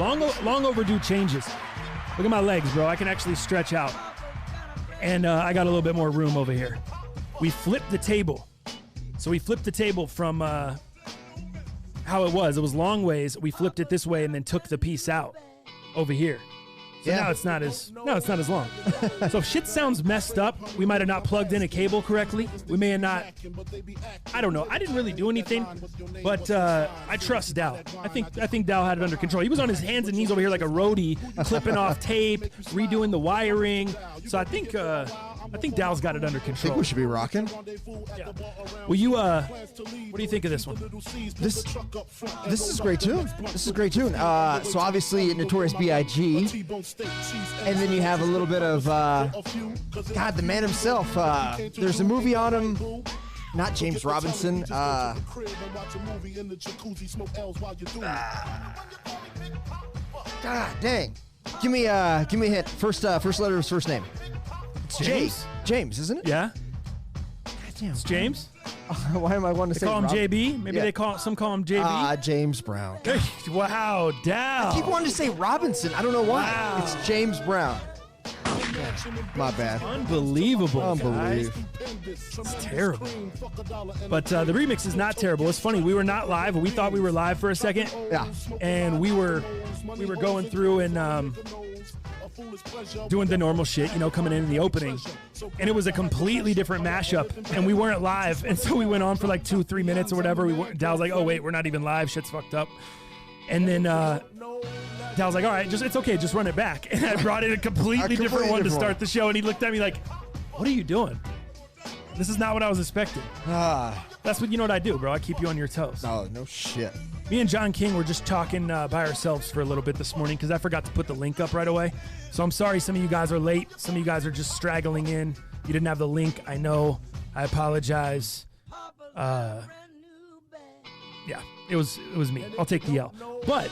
long overdue changes. Look at my legs, bro. I can actually stretch out. And I got a little bit more room over here. We flipped the table. So we flipped the table from how it was. It was long ways. We flipped it this way and then took the piece out over here. So now it's not as long. So if shit sounds messed up, we might have not plugged in a cable correctly. We may have not. I don't know. I didn't really do anything, but I trust Dow. I think Dow had it under control. He was on his hands and knees over here like a roadie, clipping off tape, redoing the wiring. So I think Dow's got it under control. I think we should be rocking. Yeah. Well, you what do you think of this one? This is great tune. This is great tune. So obviously Notorious B.I.G. And then you have a little bit of God, the man himself. There's a movie on him. Not James Robinson. God dang. Give me a hint. First letter of his first name. It's James. James, isn't it? Yeah. God damn. It's James. Why am I wanting to say Call him Rob? JB? Maybe some call him JB. James Brown. Wow, Dow. I keep wanting to say Robinson. I don't know why. Wow. It's James Brown. My bad. Unbelievable. Guys. It's terrible. But the remix is not terrible. It's funny. We were not live. We thought we were live for a second. Yeah. And we were going through and doing the normal shit, coming in the opening. And it was a completely different mashup. And we weren't live. And so we went on for like 2-3 minutes or whatever. Dow's like, oh, wait, we're not even live. Shit's fucked up. And then Dow's like, all right, it's okay. Just run it back. And I brought in a completely different one to start the show. And he looked at me like, what are you doing? This is not what I was expecting. That's what I do, bro. I keep you on your toes. Oh, no shit. Me and John King were just talking by ourselves for a little bit this morning because I forgot to put the link up right away. So I'm sorry some of you guys are late. Some of you guys are just straggling in. You didn't have the link. I know. I apologize. Yeah, it was me. I'll take the L. But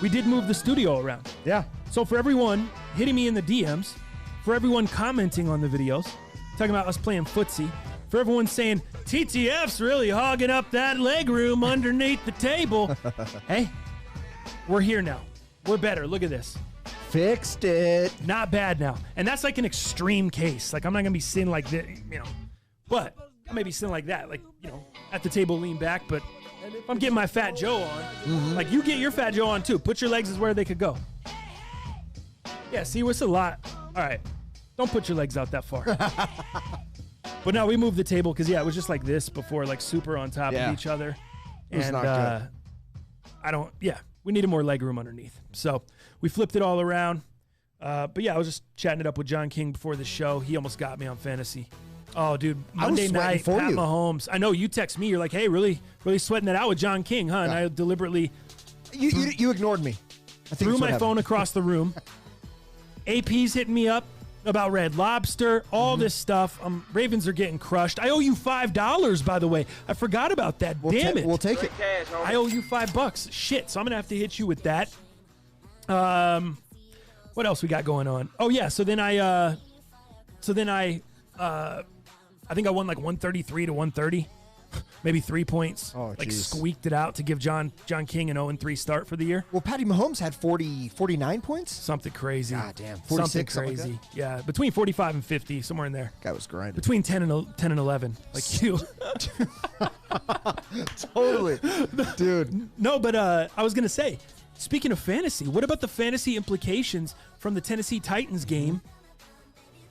we did move the studio around. Yeah. So for everyone hitting me in the DMs, for everyone commenting on the videos, talking about us playing footsie, for everyone saying, TTF's really hogging up that leg room underneath the table. Hey, we're here now. We're better. Look at this. Fixed it. Not bad now. And that's like an extreme case. Like, I'm not going to be sitting like this, But I may be sitting like that, like, at the table, lean back. But if I'm getting my Fat Joe on, like, you get your Fat Joe on too. Put your legs as where they could go. Yeah, see, what's a lot? All right. Don't put your legs out that far. But no, we moved the table because, it was just like this before, like super on top of each other. It was not good. We needed more leg room underneath. So we flipped it all around. But yeah, I was just chatting it up with John King before the show. He almost got me on fantasy. Oh, dude, Monday night, Pat Mahomes. I know you text me. You're like, hey, really sweating that out with John King, huh? And I deliberately You ignored me. I think threw my phone across the room. AP's hitting me up about Red Lobster, all this stuff. Ravens are getting crushed. I owe you $5, by the way. I forgot about that. Damn it. We'll take it. I owe you $5. Shit. So I'm gonna have to hit you with that. What else we got going on? Oh yeah. So then I think I won like 133 to 130. Maybe 3 points. Oh, like geez. Squeaked it out to give John King an 0-3 start for the year. Well, Patty Mahomes had 49 points? Something crazy. God damn. 46, something crazy. Something like yeah, between 45 and 50, somewhere in there. Guy was grinding. Between 10 and 11, like you. Totally. Dude. No, but I was going to say, speaking of fantasy, what about the fantasy implications from the Tennessee Titans game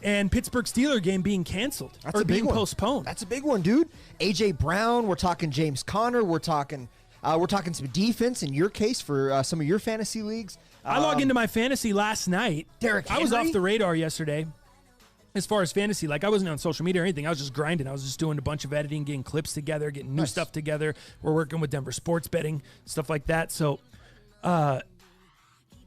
and Pittsburgh Steelers game being canceled or being postponed? That's a big one, dude. A.J. Brown, we're talking James Conner, we're talking some defense in your case for some of your fantasy leagues. I logged into my fantasy last night. Derrick Henry? I was off the radar yesterday as far as fantasy. Like, I wasn't on social media or anything. I was just grinding. I was just doing a bunch of editing, getting clips together, getting new stuff together. We're working with Denver sports betting, stuff like that. So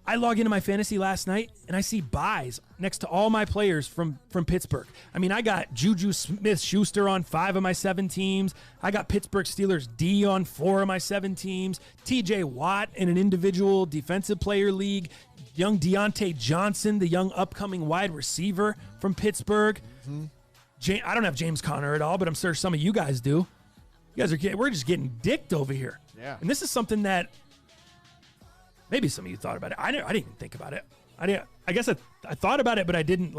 I log into my fantasy last night, and I see buys next to all my players from Pittsburgh. I mean, I got Juju Smith-Schuster on 5 of my 7 teams. I got Pittsburgh Steelers D on 4 of my 7 teams. TJ Watt in an individual defensive player league. Young Deontay Johnson, the young upcoming wide receiver from Pittsburgh. I don't have James Conner at all, but I'm sure some of you guys do. We're just getting dicked over here. Yeah. And this is something that Maybe some of you thought about it. I didn't even think about it. I guess I thought about it, but I didn't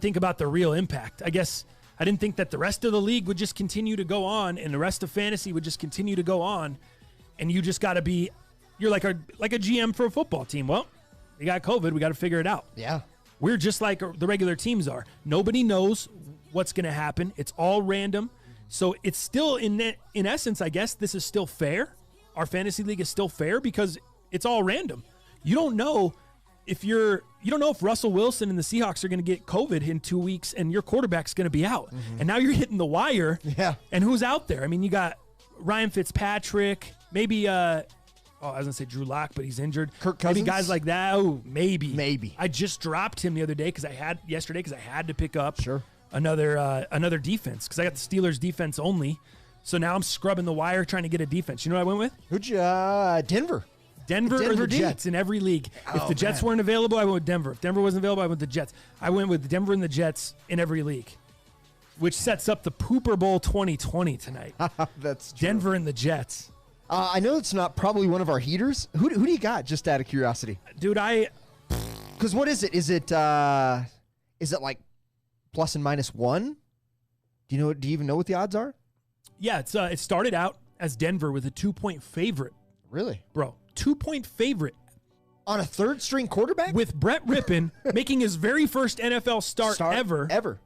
think about the real impact. I guess I didn't think that the rest of the league would just continue to go on and the rest of fantasy would just continue to go on. And you just got to be, you're like a GM for a football team. Well, we got COVID. We got to figure it out. Yeah. We're just like the regular teams are. Nobody knows what's going to happen. It's all random. So it's still, in essence, I guess this is still fair. Our fantasy league is still fair because it's all random. You don't know if Russell Wilson and the Seahawks are going to get COVID in 2 weeks and your quarterback's going to be out. Mm-hmm. And now you're hitting the wire. Yeah. And who's out there? I mean, you got Ryan Fitzpatrick, maybe I was going to say Drew Lock, but he's injured. Kirk Cousins? Maybe guys like that. Oh, maybe. Maybe. I just dropped him the other day because I had to pick up Sure. another defense because I got the Steelers defense only. So now I'm scrubbing the wire trying to get a defense. You know what I went with? Who'd you, Denver. Denver or the Jets in every league. If the Jets weren't available, I went with Denver. If Denver wasn't available, I went with the Jets. I went with Denver and the Jets in every league, which sets up the Pooper Bowl 2020 tonight. That's true. Denver and the Jets. I know it's not probably one of our heaters. Who do you got, just out of curiosity? Dude, Because what is it? Is it like plus and minus one? Do you even know what the odds are? Yeah, it started out as Denver with a 2-point favorite. Really? Bro, 2-point favorite. On a third-string quarterback? With Brett Rippon making his very first NFL start ever.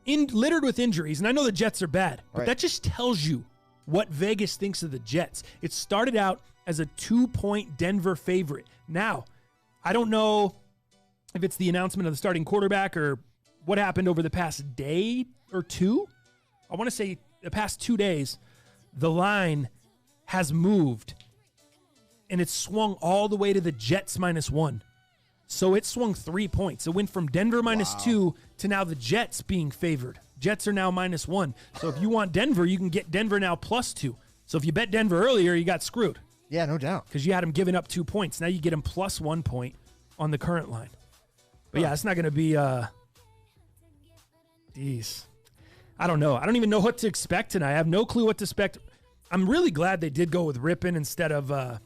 Littered with injuries. And I know the Jets are bad, but that just tells you what Vegas thinks of the Jets. It started out as a 2-point Denver favorite. Now, I don't know if it's the announcement of the starting quarterback or what happened over the past day or two. I want to say the past 2 days, the line has moved and it's swung all the way to the Jets -1. So it swung 3 points. It went from Denver -2 to now the Jets being favored. Jets are now -1. So if you want Denver, you can get Denver now +2. So if you bet Denver earlier, you got screwed. Yeah, no doubt. Because you had them giving up 2 points. Now you get them +1 point on the current line. But yeah, it's not going to be, geez. I don't know. I don't even know what to expect tonight. I have no clue what to expect. I'm really glad they did go with Rippon instead of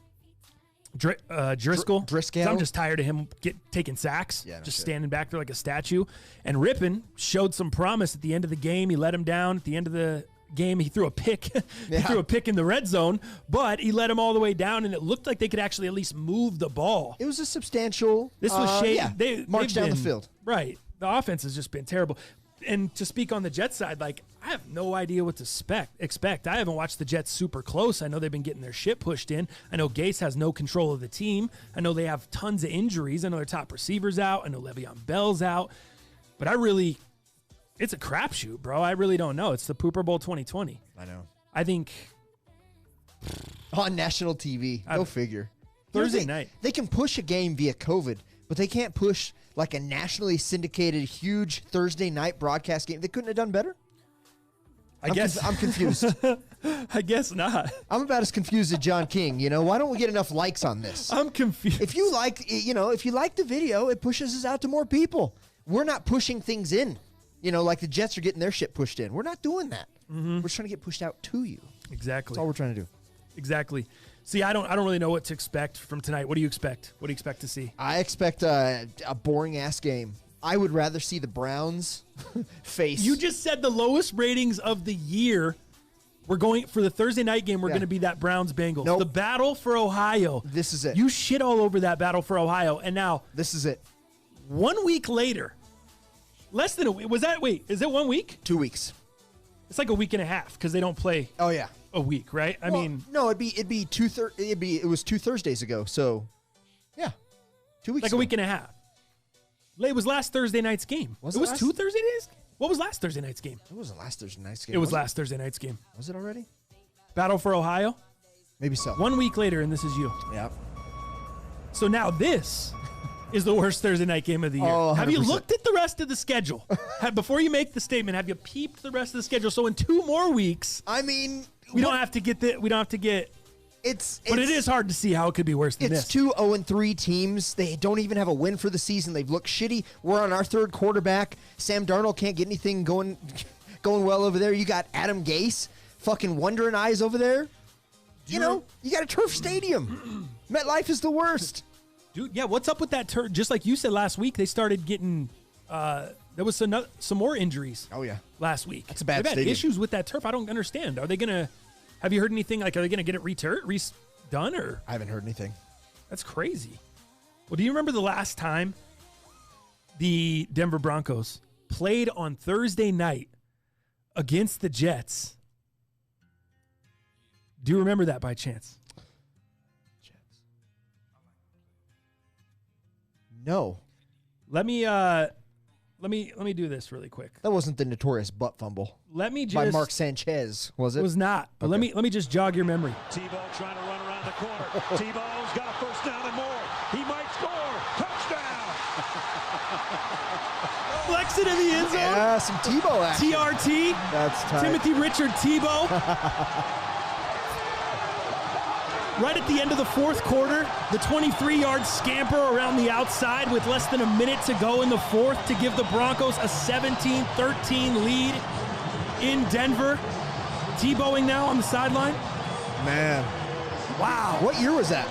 Driscoll. Driscoll. I'm just tired of him taking sacks, standing back there like a statue. And Rippon showed some promise at the end of the game. He let him down at the end of the game. He threw a pick. He threw a pick in the red zone, but he let him all the way down, and it looked like they could actually at least move the ball. It was a substantial. This was shade. They marched down the field. Right. The offense has just been terrible. And to speak on the Jets side, I have no idea what to expect. I haven't watched the Jets super close. I know they've been getting their shit pushed in. I know Gase has no control of the team. I know they have tons of injuries. I know their top receivers out. I know Le'Veon Bell's out. But it's a crapshoot, bro. I really don't know. It's the Pooper Bowl 2020. I know. I think on national TV. Go figure. Thursday night. They can push a game via COVID, but they can't push like a nationally syndicated, huge Thursday night broadcast game. They couldn't have done better? I'm confused. I guess not. I'm about as confused as John King. Why don't we get enough likes on this? I'm confused. If you like the video, it pushes us out to more people. We're not pushing things in. Like the Jets are getting their shit pushed in. We're not doing that. Mm-hmm. We're trying to get pushed out to you. Exactly. That's all we're trying to do. Exactly. See, I don't really know what to expect from tonight. What do you expect? What do you expect to see? I expect a boring-ass game. I would rather see the Browns face. You just said the lowest ratings of the year. We're going for the Thursday night game. We're going to be that Browns-Bengals. Nope. The battle for Ohio. This is it. You shit all over that battle for Ohio, and now this is it. 1 week later, less than a week. Is it 1 week? 2 weeks. It's like a week and a half because they don't play. Oh yeah. A week, right? I mean, no, it was 2 Thursdays ago. So, yeah, 2 weeks. Like ago. A week and a half. It was last Thursday night's game. Was it was 2 Thursday days? What was last Thursday night's game? It wasn't last Thursday night's game. It was last Thursday night's game. Was it already? Battle for Ohio? Maybe so. 1 week later, and this is you. Yep. So now this is the worst Thursday night game of the year. Oh, have you looked at the rest of the schedule? Before you make the statement, have you peeped the rest of the schedule? So in 2 more weeks, we don't have to get. But it is hard to see how it could be worse than this. It's 2 0-3 teams. They don't even have a win for the season. They've looked shitty. We're on our third quarterback. Sam Darnold can't get anything going well over there. You got Adam Gase, fucking wondering eyes over there. You got a turf stadium. MetLife is the worst. Dude, yeah, what's up with that turf? Just like you said last week, they started getting there was some more injuries. Oh, yeah. Last week. That's a bad They've had stadium. issues with that turf. I don't understand. Are they going to – have you heard anything? Like, are they going to get it redone or – I haven't heard anything. That's crazy. Well, do you remember the last time the Denver Broncos played on Thursday night against the Jets? Do you remember that by chance? No. Let me do this really quick. That wasn't the notorious butt fumble. Let me just by Mark Sanchez, was it? It was not. But Okay. let me just jog your memory. Tebow trying to run around the corner. Tebow's got a first down and more. He might score. Touchdown. Flex it in the end zone. Yeah, some Tebow action. TRT. That's tight. Timothy Richard Tebow. Right at the end of the fourth quarter, the 23-yard scamper around the outside with less than a minute to go in the fourth to give the Broncos a 17-13 lead in Denver. Tebowing now on the sideline. Man. Wow. What year was that?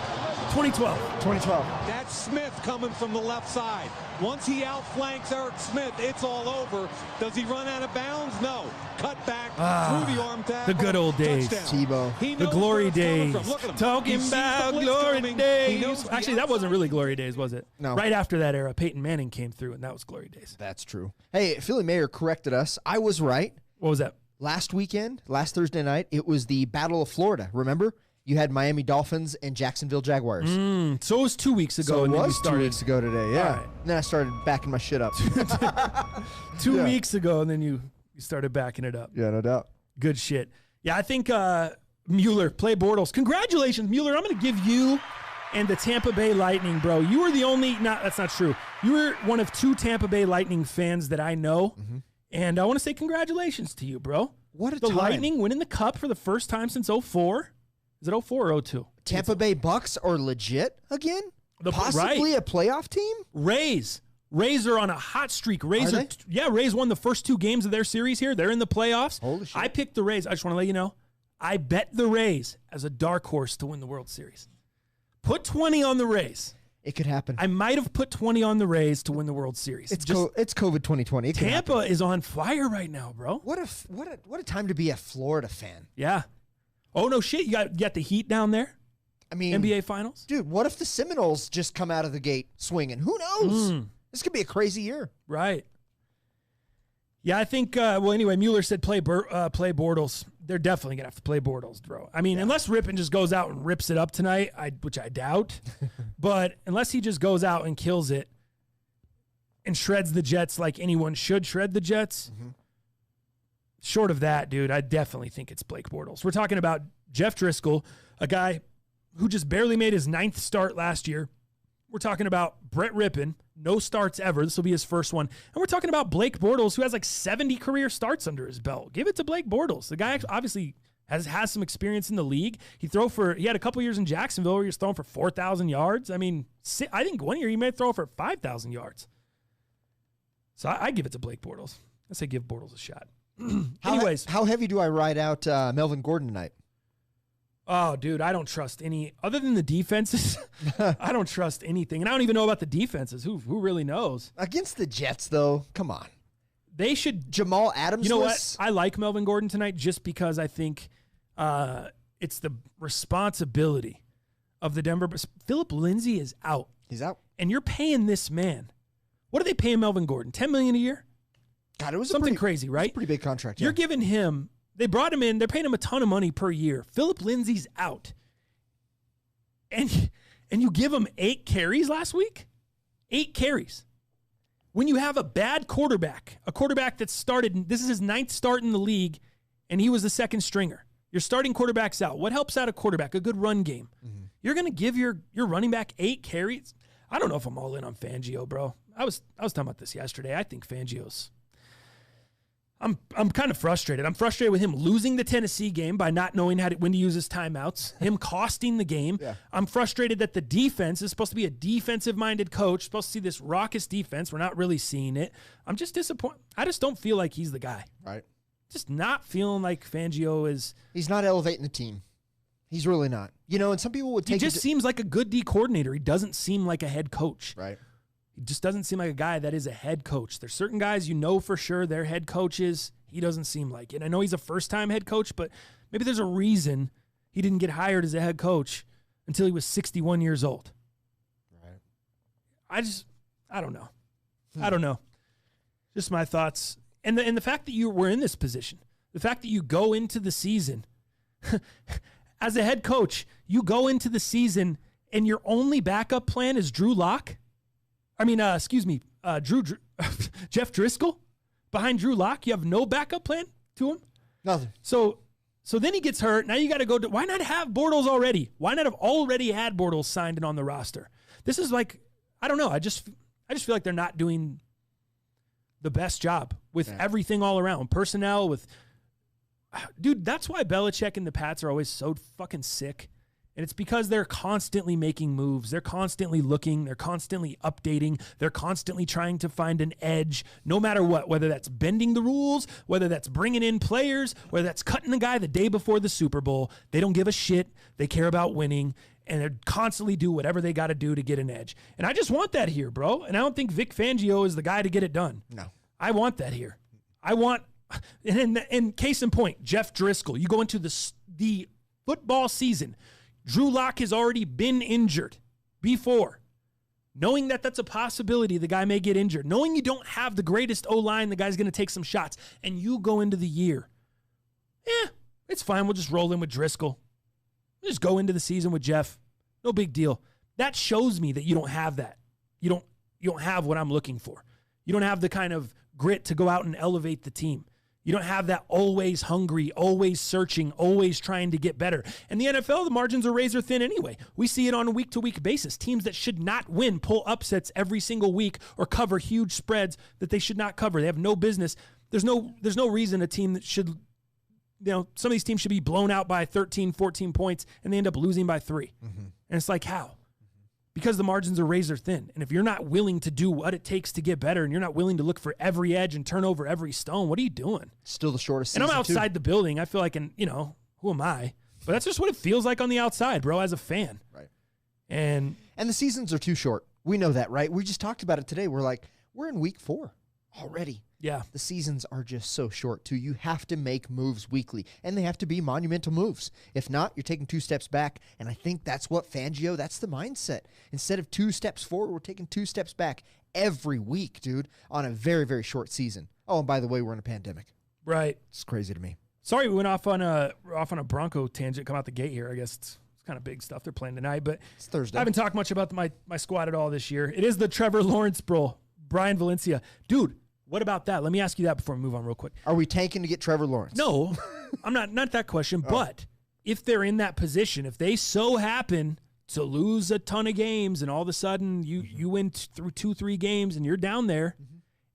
2012. 2012. That's Smith coming from the left side. Once he outflanks Eric Smith, it's all over. Does he run out of bounds? No. Cut back through the arm tackle. The good old days. Touchdown. Tebow. He The knows glory where it's coming days. from. Look at him. He Talking sees the about blitz glory coming. He days. knows the Actually, that wasn't outside. really glory days, was it? No. Right after that era, Peyton Manning came through, and that was glory days. That's true. Hey, Philly Mayer corrected us. I was right. What was that? Last weekend, last Thursday night, it was the Battle of Florida. Remember? You had Miami Dolphins and Jacksonville Jaguars. So it was 2 weeks ago. So it and then you was 2 started weeks ago today, yeah. All right. And then I started backing my shit up. 2 Yeah. weeks ago, and then you started backing it up. Yeah, no doubt. Good shit. Yeah, I think Mueller, play Bortles. Congratulations, Mueller. I'm going to give you and the Tampa Bay Lightning, bro. You were the only, that's not true. You were one of 2 Tampa Bay Lightning fans that I know. And I want to say congratulations to you, bro. What a The time. Lightning winning the Cup for the first time since 04. Is it 04 or 02? Tampa Bay Bucks are legit again? Possibly right. a playoff team? Rays are on a hot streak. Rays Are they? Rays won the first 2 games of their series here. They're in the playoffs. Holy shit. I picked the Rays. I just want to let you know. I bet the Rays as a dark horse to win the World Series. Put 20 on the Rays. It could happen. I might have put 20 on the Rays to win the World Series. It's COVID 2020. It could Tampa happen. is on fire right now, bro. What a time to be a Florida fan. Yeah. Oh, no shit. You got the Heat down there? I mean, NBA Finals? dude, what if the Seminoles just come out of the gate swinging? Who knows? This could be a crazy year. Right. Yeah, I think, anyway, Mueller said play Bortles. They're definitely going to have to play Bortles, bro. I mean, unless Rippon just goes out and rips it up tonight, which I doubt. But unless he just goes out and kills it and shreds the Jets like anyone should shred the Jets, short of that, dude, I definitely think it's Blake Bortles. We're talking about Jeff Driscoll, a guy who just barely made his 9th start last year. We're talking about Brett Rippon, no starts ever. This will be his first one. And we're talking about Blake Bortles, who has like 70 career starts under his belt. Give it to Blake Bortles. The guy obviously has some experience in the league. He had a couple years in Jacksonville where he was throwing for 4,000 yards. I mean, I think one year he may throw for 5,000 yards. So I give it to Blake Bortles. I say give Bortles a shot. Anyways. How heavy do I ride out Melvin Gordon tonight? Oh, dude, I don't trust any other than the defenses. I don't trust anything. And I don't even know about the defenses. Who really knows? Against the Jets, though, come on. They should. Jamal Adams. You know what? I like Melvin Gordon tonight just because I think it's the responsibility of the Denver. Philip Lindsay is out. He's out. And you're paying this man. What are they paying Melvin Gordon? $10 million a year? God, it was something crazy, right? A pretty big contract. You're giving him. They brought him in. They're paying him a ton of money per year. Philip Lindsay's out. And you give him 8 carries last week? 8 carries. When you have a bad quarterback, a quarterback that started, this is his 9th start in the league, and he was the second stringer. Your starting quarterback's out. What helps out a quarterback? A good run game. You're going to give your running back 8 carries? I don't know if I'm all in on Fangio, bro. I was talking about this yesterday. I think Fangio's I'm kind of frustrated. I'm frustrated with him losing the Tennessee game by not knowing when to use his timeouts, him costing the game. Yeah. I'm frustrated that the defense is supposed to be a defensive-minded coach, supposed to see this raucous defense. We're not really seeing it. I'm just disappointed. I just don't feel like he's the guy. Right. Just not feeling like Fangio is. He's not elevating the team. He's really not. You know, and some people would take He just seems like a good D coordinator. He doesn't seem like a head coach. Right. He just doesn't seem like a guy that is a head coach. There's certain guys you know for sure they're head coaches. He doesn't seem like it. I know he's a first-time head coach, but maybe there's a reason he didn't get hired as a head coach until he was 61 years old. Right. I don't know. I don't know. Just my thoughts. And the fact that you were in this position, the fact that you go into the season, as a head coach, you go into the season and your only backup plan is Drew Lock. I mean, Jeff Driscoll behind Drew Lock. You have no backup plan to him? Nothing. So then he gets hurt. Now you got to go. Why not have Bortles already? Why not have already had Bortles signed and on the roster? This is like, I don't know. I just feel like they're not doing the best job with everything all around. Personnel with, dude, that's why Belichick and the Pats are always so fucking sick. And it's because they're constantly making moves. They're constantly looking. They're constantly updating. They're constantly trying to find an edge, no matter what, whether that's bending the rules, whether that's bringing in players, whether that's cutting a guy the day before the Super Bowl. They don't give a shit. They care about winning, and they constantly do whatever they got to do to get an edge. And I just want that here, bro. And I don't think Vic Fangio is the guy to get it done. No. I want that here. I want, and in case in point, Jeff Driscoll. You go into the football season, Drew Lock has already been injured before. Knowing that that's a possibility, the guy may get injured. Knowing you don't have the greatest O-line, the guy's going to take some shots. And you go into the year, it's fine. We'll just roll in with Driscoll. We'll just go into the season with Jeff. No big deal. That shows me that you don't have that. You don't have what I'm looking for. You don't have the kind of grit to go out and elevate the team. You don't have that always hungry, always searching, always trying to get better. And the NFL, the margins are razor thin anyway. We see it on a week-to-week basis. Teams that should not win pull upsets every single week or cover huge spreads that they should not cover. They have no business. There's no reason a team that should, some of these teams should be blown out by 13, 14 points, and they end up losing by 3. Mm-hmm. And it's like, how? Because the margins are razor thin. And if you're not willing to do what it takes to get better and you're not willing to look for every edge and turn over every stone, what are you doing? Still the shortest season, and I'm outside the building. I feel like, who am I? But that's just what it feels like on the outside, bro, as a fan. Right. And the seasons are too short. We know that, right? We just talked about it today. We're in week 4 already. Yeah. The seasons are just so short, too. You have to make moves weekly, and they have to be monumental moves. If not, you're taking 2 steps back, and I think that's what Fangio, that's the mindset. Instead of 2 steps forward, we're taking 2 steps back every week, dude, on a very, very short season. Oh, and by the way, we're in a pandemic. Right. It's crazy to me. Sorry, we went off on a Bronco tangent, come out the gate here. I guess it's kind of big stuff they're playing tonight, but it's Thursday. I haven't talked much about my squad at all this year. It is the Trevor Lawrence Bowl. Brian Valencia. Dude, what about that? Let me ask you that before we move on real quick. Are we tanking to get Trevor Lawrence? No, I'm not that question. But if they're in that position, if they so happen to lose a ton of games and all of a sudden you win through 2-3 games and you're down there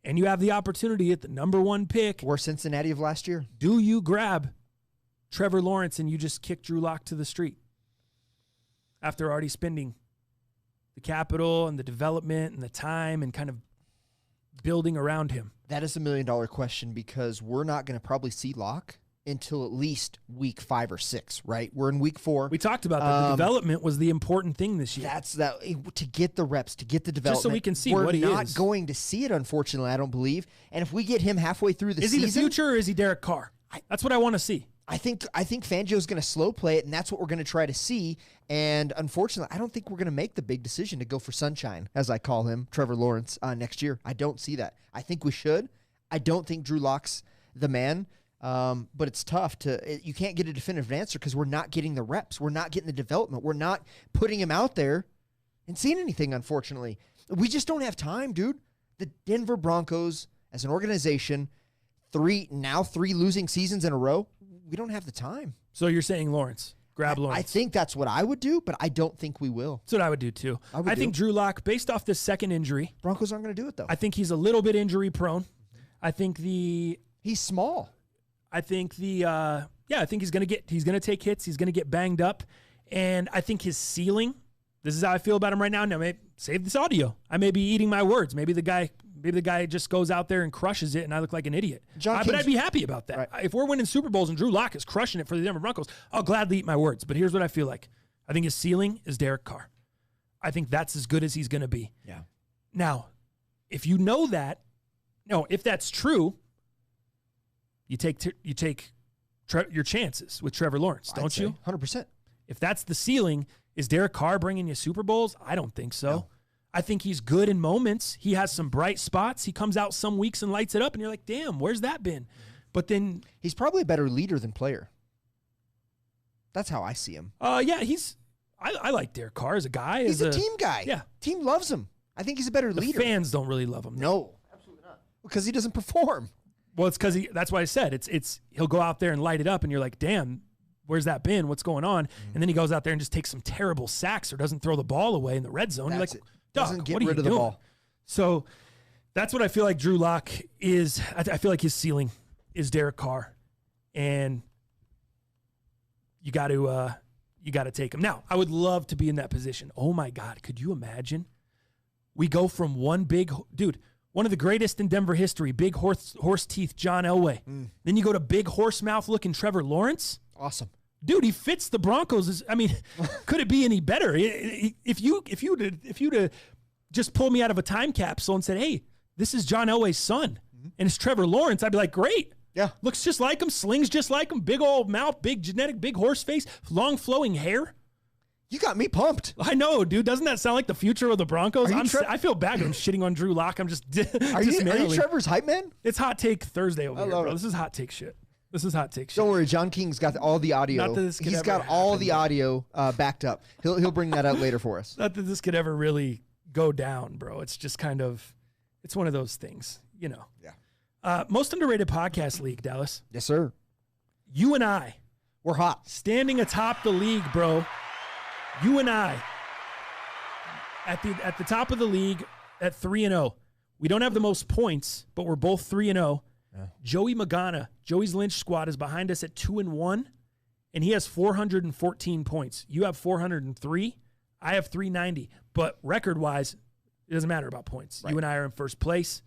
and you have the opportunity at the number 1 pick. Or Cincinnati of last year. Do you grab Trevor Lawrence and you just kick Drew Lock to the street after already spending the capital and the development and the time and kind of building around him? That is $1 million question because we're not going to probably see Locke until at least week 5 or 6, right? We're in week 4. We talked about that. The development was the important thing this year. That's that to get the reps, to get the development. Just so we can see what he is. We're not going to see it, unfortunately, I don't believe. And if we get him halfway through the season... Is he the future or is he Derek Carr? That's what I want to see. I think Fangio's going to slow play it, and that's what we're going to try to see. And unfortunately, I don't think we're going to make the big decision to go for Sunshine, as I call him, Trevor Lawrence, next year. I don't see that. I think we should. I don't think Drew Lock's the man, but it's tough you can't get a definitive answer because we're not getting the reps. We're not getting the development. We're not putting him out there and seeing anything, unfortunately. We just don't have time, dude. The Denver Broncos, as an organization, 3 losing seasons in a row, we don't have the time. So you're saying Lawrence. Grab Lawrence. I think that's what I would do, but I don't think we will. That's what I would do, too. I think Drew Lock, based off this second injury. Broncos aren't going to do it, though. I think he's a little bit injury prone. I think he's small. I think I think he's going to take hits. He's going to get banged up. And I think his ceiling, this is how I feel about him right now. Now, maybe, save this audio. I may be eating my words. Maybe Maybe the guy just goes out there and crushes it, and I look like an idiot. But I'd be happy about that. Right. If we're winning Super Bowls and Drew Lock is crushing it for the Denver Broncos, I'll gladly eat my words. But here's what I feel like. I think his ceiling is Derek Carr. I think that's as good as he's going to be. Yeah. Now, if you know that, if that's true, you take your chances with Trevor Lawrence, don't you? 100%. If that's the ceiling, is Derek Carr bringing you Super Bowls? I don't think so. No. I think he's good in moments. He has some bright spots. He comes out some weeks and lights it up, and you're like, damn, where's that been? But then he's probably a better leader than player. That's how I see him. Yeah, I like Derek Carr as a guy. He's a team guy. Yeah. Team loves him. I think he's a better leader. Fans don't really love him. No, absolutely not. Because he doesn't perform. Well, it's because that's why I said it's he'll go out there and light it up, and you're like, damn, where's that been? What's going on? And then he goes out there and just takes some terrible sacks or doesn't throw the ball away in the red zone. You're like, doesn't get rid of the ball. So that's what I feel like Drew Lock is. I feel like his ceiling is Derek Carr, and you got to take him. Now, I would love to be in that position. Oh my God, could you imagine? We go from one of the greatest in Denver history, big horse teeth John Elway. Then you go to big horse mouth looking Trevor Lawrence. Awesome. Dude, he fits the Broncos. Could it be any better? If you'd just pulled me out of a time capsule and said, hey, this is John Elway's son, and it's Trevor Lawrence, I'd be like, great. Yeah. Looks just like him, slings just like him, big old mouth, big genetic, big horse face, long flowing hair. You got me pumped. I know, dude. Doesn't that sound like the future of the Broncos? I feel bad. I'm shitting on Drew Lock. I'm just Are you Trevor's hype man? It's hot take Thursday over here, bro. This is hot take shit. Don't worry, John King's got all the audio. He's got all the audio backed up. He'll bring that out later for us. Not that this could ever really go down, bro. It's just kind of, it's one of those things, you know. Yeah. Most underrated podcast league, Dallas. Yes, sir. You and I, we're hot, standing atop the league, bro. You and I, at the top of the league at 3-0. We don't have the most points, but we're both 3-0. Yeah. Joey Magana, Joey's Lynch squad, is behind us at 2-1, and he has 414 points. You have 403. I have 390. But record-wise, it doesn't matter about points. Right. You and I are in first place.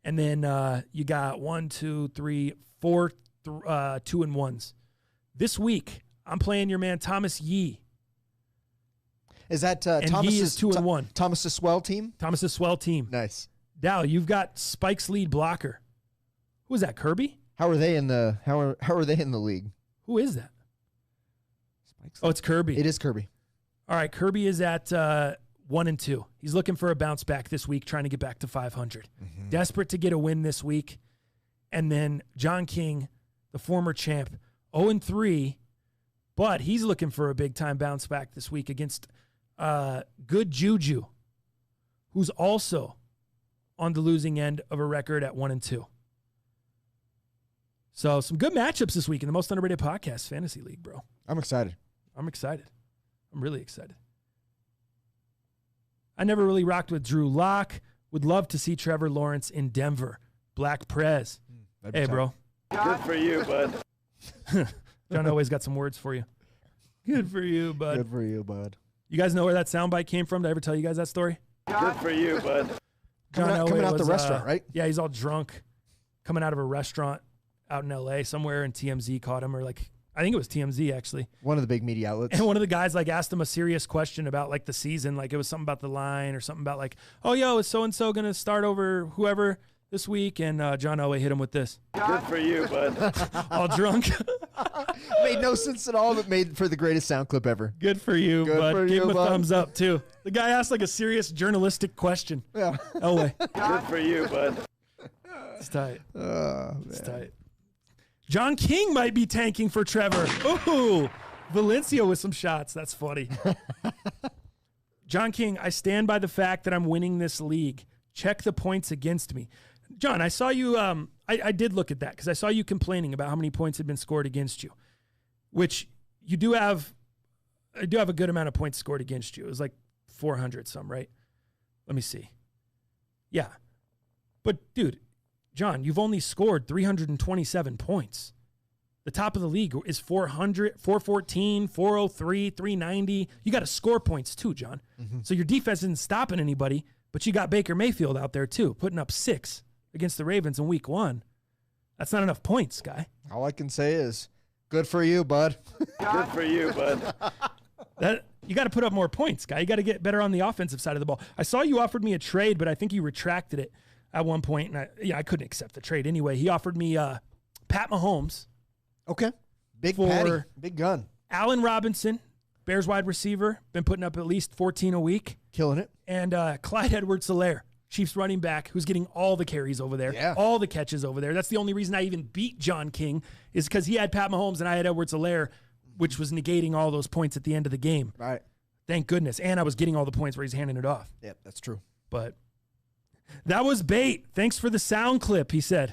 And then you got 1, 2, 3, 4 2-1s. This week, I'm playing your man Thomas Yee. Is that Thomas's 2-1? Thomas's swell team? Thomas's swell team. Nice. Dow, you've got Spike's lead blocker. Who is that? Kirby? How are they in the league? Who is that? Spike's it's Kirby. It is Kirby. All right, Kirby is at 1-2. He's looking for a bounce back this week, trying to get back to 500. Mm-hmm. Desperate to get a win this week. And then John King, the former champ, 0-3, but he's looking for a big-time bounce back this week against Good Juju, who's also on the losing end of a record at 1-2. So some good matchups this week in the Most Underrated Podcast Fantasy League, bro. I'm excited. I'm really excited. I never really rocked with Drew Lock. Would love to see Trevor Lawrence in Denver. Black Prez. Hey, bro. Good for you, bud. John always got some words for you. Good for you, bud. Good for you, bud. You guys know where that soundbite came from? Did I ever tell you guys that story? Good for you, bud. Coming out the restaurant, right? Yeah, he's all drunk, coming out of a restaurant out in L.A. somewhere, and TMZ caught him, or I think it was TMZ, actually. One of the big media outlets. And one of the guys asked him a serious question about the season. It was something about the line or something about oh, yo, is so-and-so going to start over whoever this week? And John Elway hit him with this. Good for you, bud. All drunk. Made no sense at all, but made for the greatest sound clip ever. Good for you, bud. Gave him a thumbs up, too. The guy asked a serious journalistic question. Yeah. Elway. Good for you, bud. It's tight. Oh, it's tight. John King might be tanking for Trevor. Ooh, Valencia with some shots. That's funny. John King, I stand by the fact that I'm winning this league. Check the points against me. John, I saw you, I did look at that because I saw you complaining about how many points had been scored against you, which you do have, I do have a good amount of points scored against you. It was 400 some, right? Let me see. Yeah. But, dude, John, you've only scored 327 points. The top of the league is 400, 414, 403, 390. You got to score points too, John. Mm-hmm. So your defense isn't stopping anybody, But you got Baker Mayfield out there too, putting up 6 against the Ravens in week 1. That's not enough points, guy. All I can say is, good for you, bud. Good for you, bud. You got to put up more points, guy. You got to get better on the offensive side of the ball. I saw you offered me a trade, but I think you retracted it at one point, and I couldn't accept the trade anyway. He offered me Pat Mahomes. Okay. Big Patty. Big gun. Allen Robinson, Bears wide receiver, been putting up at least 14 a week. Killing it. And Clyde Edwards-Helaire, Chiefs running back, who's getting all the carries over there, all the catches over there. That's the only reason I even beat John King, is because he had Pat Mahomes and I had Edwards-Helaire, which was negating all those points at the end of the game. Right. Thank goodness. And I was getting all the points where he's handing it off. Yep, that's true. But that was bait. Thanks for the sound clip, he said.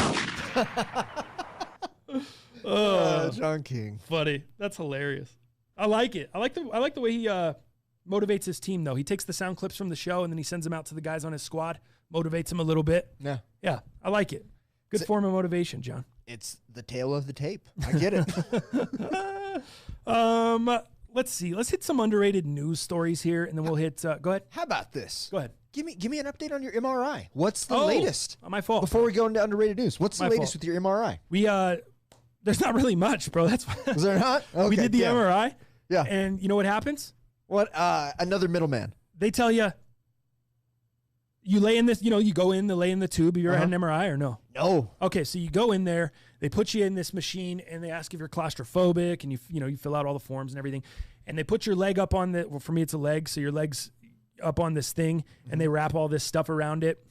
John King. Funny. That's hilarious. I like it. I like the way he motivates his team, though. He takes the sound clips from the show, and then he sends them out to the guys on his squad, motivates them a little bit. Yeah. Yeah, I like it. Good form of motivation, John. It's the tail of the tape. I get it. Let's see. Let's hit some underrated news stories here, and then we'll hit. Go ahead. How about this? Go ahead. Give me an update on your MRI. What's the latest? My fault. Before we go into underrated news, what's the latest fault. with your MRI? We there's not really much, bro. That's why. Was there not? Okay, we did the MRI. Yeah. And you know what happens? What? Another middleman. They tell you. You lay in this, you go in, lay in the tube. Have you ever had an MRI or no? No. Okay, so you go in there, they put you in this machine, and they ask if you're claustrophobic, and you fill out all the forms and everything, and they put your leg up on the. Well, for me, it's a leg, so your leg's up on this thing, and they wrap all this stuff around it,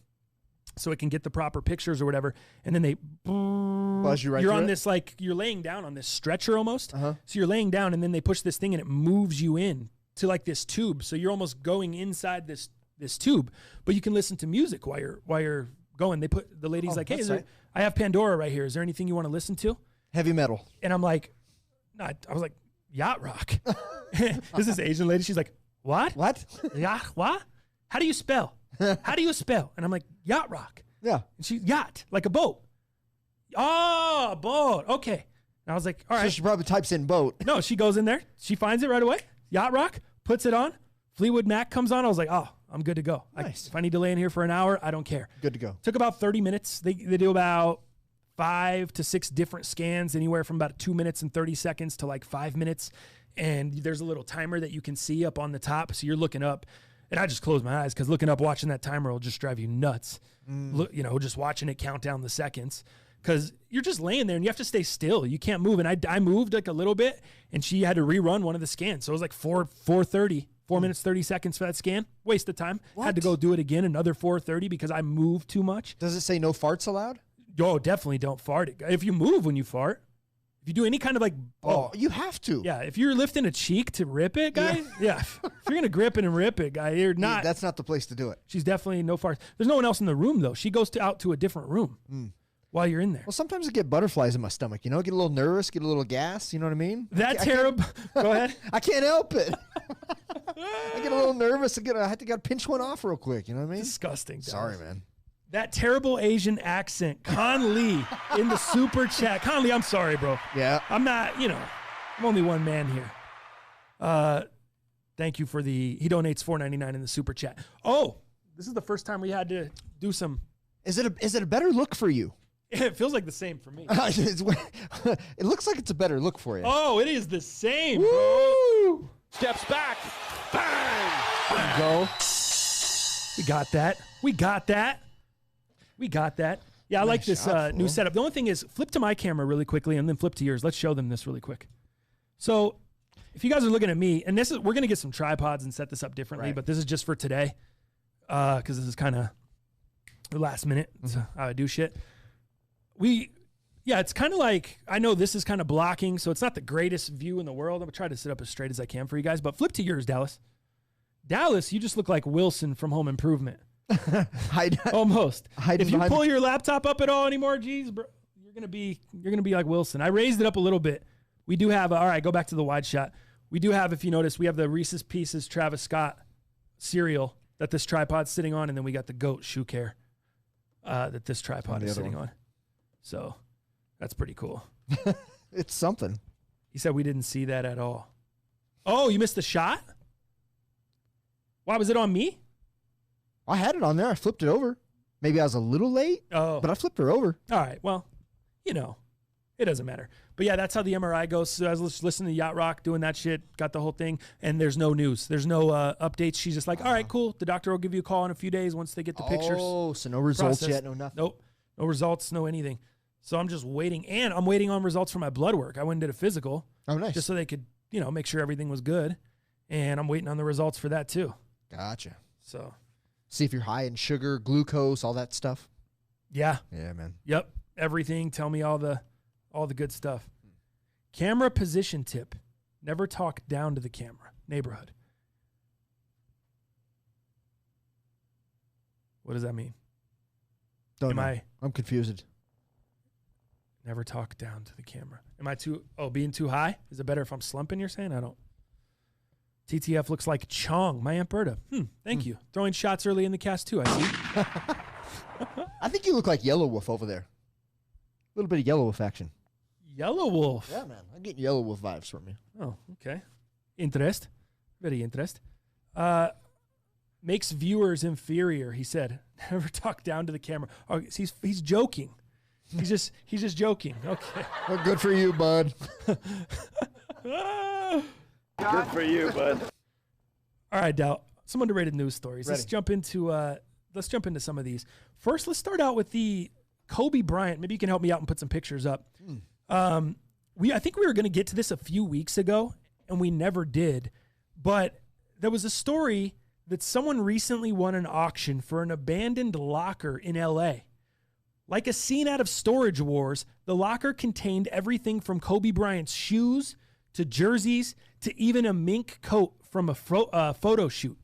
so it can get the proper pictures or whatever, and then they buzz you right. You're through on it? this you're laying down on this stretcher almost. Uh-huh. So you're laying down, and then they push this thing, and it moves you in to this tube. So you're almost going inside this tube, but you can listen to music while you're going. They put the ladies hey, I have Pandora right here. Is there anything you want to listen to? Heavy metal. And I'm like, no, I was like, yacht rock. This is Asian lady. She's like, what? What? Yacht? What? How do you spell? How do you spell? And I'm like, yacht rock. Yeah. And she's yacht, like a boat. Oh, boat. Okay. And I was like, all right. So she probably types in boat. No, she goes in there. She finds it right away. Yacht rock, puts it on. Fleetwood Mac comes on. I was like, oh, I'm good to go. Nice. If I need to lay in here for an hour, I don't care. Good to go. Took about 30 minutes. They do about 5 to 6 different scans, anywhere from about 2 minutes and 30 seconds to 5 minutes. And there's a little timer that you can see up on the top. So you're looking up. And I just closed my eyes because looking up, watching that timer will just drive you nuts. Look, just watching it count down the seconds. Because you're just laying there and you have to stay still. You can't move. And I moved a little bit, and she had to rerun one of the scans. So it was 4:30. 4 minutes, 30 seconds for that scan. Waste of time. What? Had to go do it again, another 4:30 because I moved too much. Does it say no farts allowed? Oh, definitely don't fart. If you move when you fart, if you do any kind of you have to. Yeah, if you're lifting a cheek to rip it, guy, yeah. If you're going to grip it and rip it, guy, you're not. That's not the place to do it. She's definitely no farts. There's no one else in the room, though. She goes out to a different room while you're in there. Well, sometimes I get butterflies in my stomach, get a little nervous, get a little gas, you know what I mean? That terrible. Go ahead. I can't help it. I get a little nervous. I have to pinch one off real quick. You know what I mean? Disgusting. Guys. Sorry, man. That terrible Asian accent. Con Lee in the super chat. Con Lee, I'm sorry, bro. Yeah. I'm not, I'm only one man here. Thank you for he donates $4.99 in the super chat. Oh, this is the first time we had to do some. Is it a better look for you? It feels like the same for me. It looks like it's a better look for you. Oh, it is the same. Woo! Steps back. Bang! There you go. We got that. Yeah, I like this new setup. The only thing is, flip to my camera really quickly and then flip to yours. Let's show them this really quick. So if you guys are looking at me, and we're going to get some tripods and set this up differently, right. But this is just for today because this is kind of the last minute. That's how I do shit. It's kind of I know this is kind of blocking, so it's not the greatest view in the world. I'm going to try to sit up as straight as I can for you guys, but flip to yours, Dallas. Dallas, you just look like Wilson from Home Improvement. Almost. If you pull your laptop up at all anymore, geez, bro, you're gonna be like Wilson. I raised it up a little bit. We do have all right. Go back to the wide shot. We do have, if you notice, we have the Reese's Pieces Travis Scott cereal that this tripod's sitting on, and then we got the goat shoe care that this tripod is sitting on. So that's pretty cool. It's something. He said we didn't see that at all. Oh, you missed the shot? Why was it on me? I had it on there. I flipped it over. Maybe I was a little late, but I flipped her over. All right. Well, you know, it doesn't matter. But yeah, that's how the MRI goes. So I was listening to Yacht Rock doing that shit, got the whole thing, and there's no news. There's no updates. She's just like, all right, cool. The doctor will give you a call in a few days once they get the pictures. Oh, so no results yet, no nothing. Nope. No results, no anything. So I'm just waiting. And I'm waiting on results for my blood work. I went and did a physical. Oh, nice. Just so they could, you know, make sure everything was good. And I'm waiting on the results for that too. Gotcha. So. See if you're high in sugar, glucose, all that stuff. Yeah. Yeah, man. Yep. Everything. Tell me all the good stuff. Camera position tip. Never talk down to the camera. Neighborhood. What does that mean? Don't know. I'm confused. Never talk down to the camera. Am I being too high? Is it better if I'm slumping, you're saying? I don't. TTF looks like Chong, my Aunt Berta. Thank you. Throwing shots early in the cast too, I see. I think you look like Yellow Wolf over there. A little bit of Yellow Wolf action. Yellow Wolf. Yeah, man. I'm getting Yellow Wolf vibes from you. Oh, okay. Interest. Very interest. Makes viewers inferior, he said. Never talk down to the camera. Oh, he's joking. He's just joking. Okay. Well, good for you, bud. Good for you, bud. All right, Dow. Some underrated news stories. Ready. Let's jump into some of these. First, let's start out with the Kobe Bryant. Maybe you can help me out and put some pictures up. I think we were going to get to this a few weeks ago, and we never did. But there was a story that someone recently won an auction for an abandoned locker in L.A. Like a scene out of Storage Wars, the locker contained everything from Kobe Bryant's shoes to jerseys to even a mink coat from a photo shoot.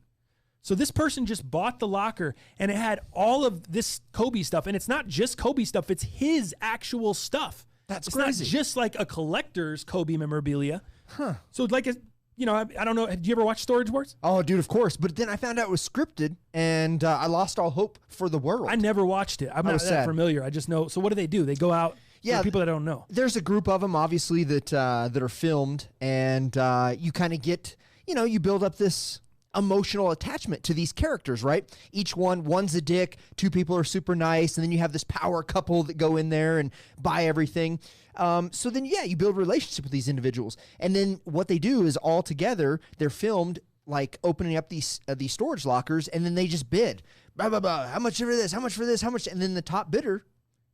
So this person just bought the locker, and it had all of this Kobe stuff. And it's not just Kobe stuff. It's his actual stuff. That's it's crazy. Not just like a collector's Kobe memorabilia. Huh. So like, I don't know. Have you ever watched Storage Wars? Oh, dude, of course. But then I found out it was scripted, and I lost all hope for the world. I never watched it. I'm not that familiar. I just know. So what do? They go out. Yeah, for people that don't know. There's a group of them, obviously, that are filmed, and you kind of get, you build up this emotional attachment to these characters, right? One's a dick, two people are super nice, and then you have this power couple that go in there and buy everything. So then, you build a relationship with these individuals. And then what they do is all together, they're filmed like opening up these storage lockers, and then they just bid. Blah, blah, blah. How much for this? How much for this? How much? And then the top bidder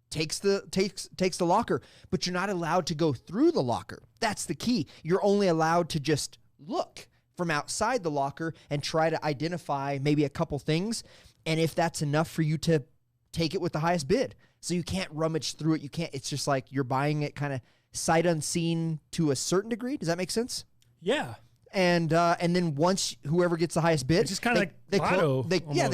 takes the locker, but you're not allowed to go through the locker. That's the key. You're only allowed to just look from outside the locker and try to identify maybe a couple things, and if that's enough for you to take it with the highest bid. So you can't rummage through it. You can't. It's just like you're buying it kind of sight unseen to a certain degree. Does that make sense? Yeah. And then once whoever gets the highest bid, it's just kind of like they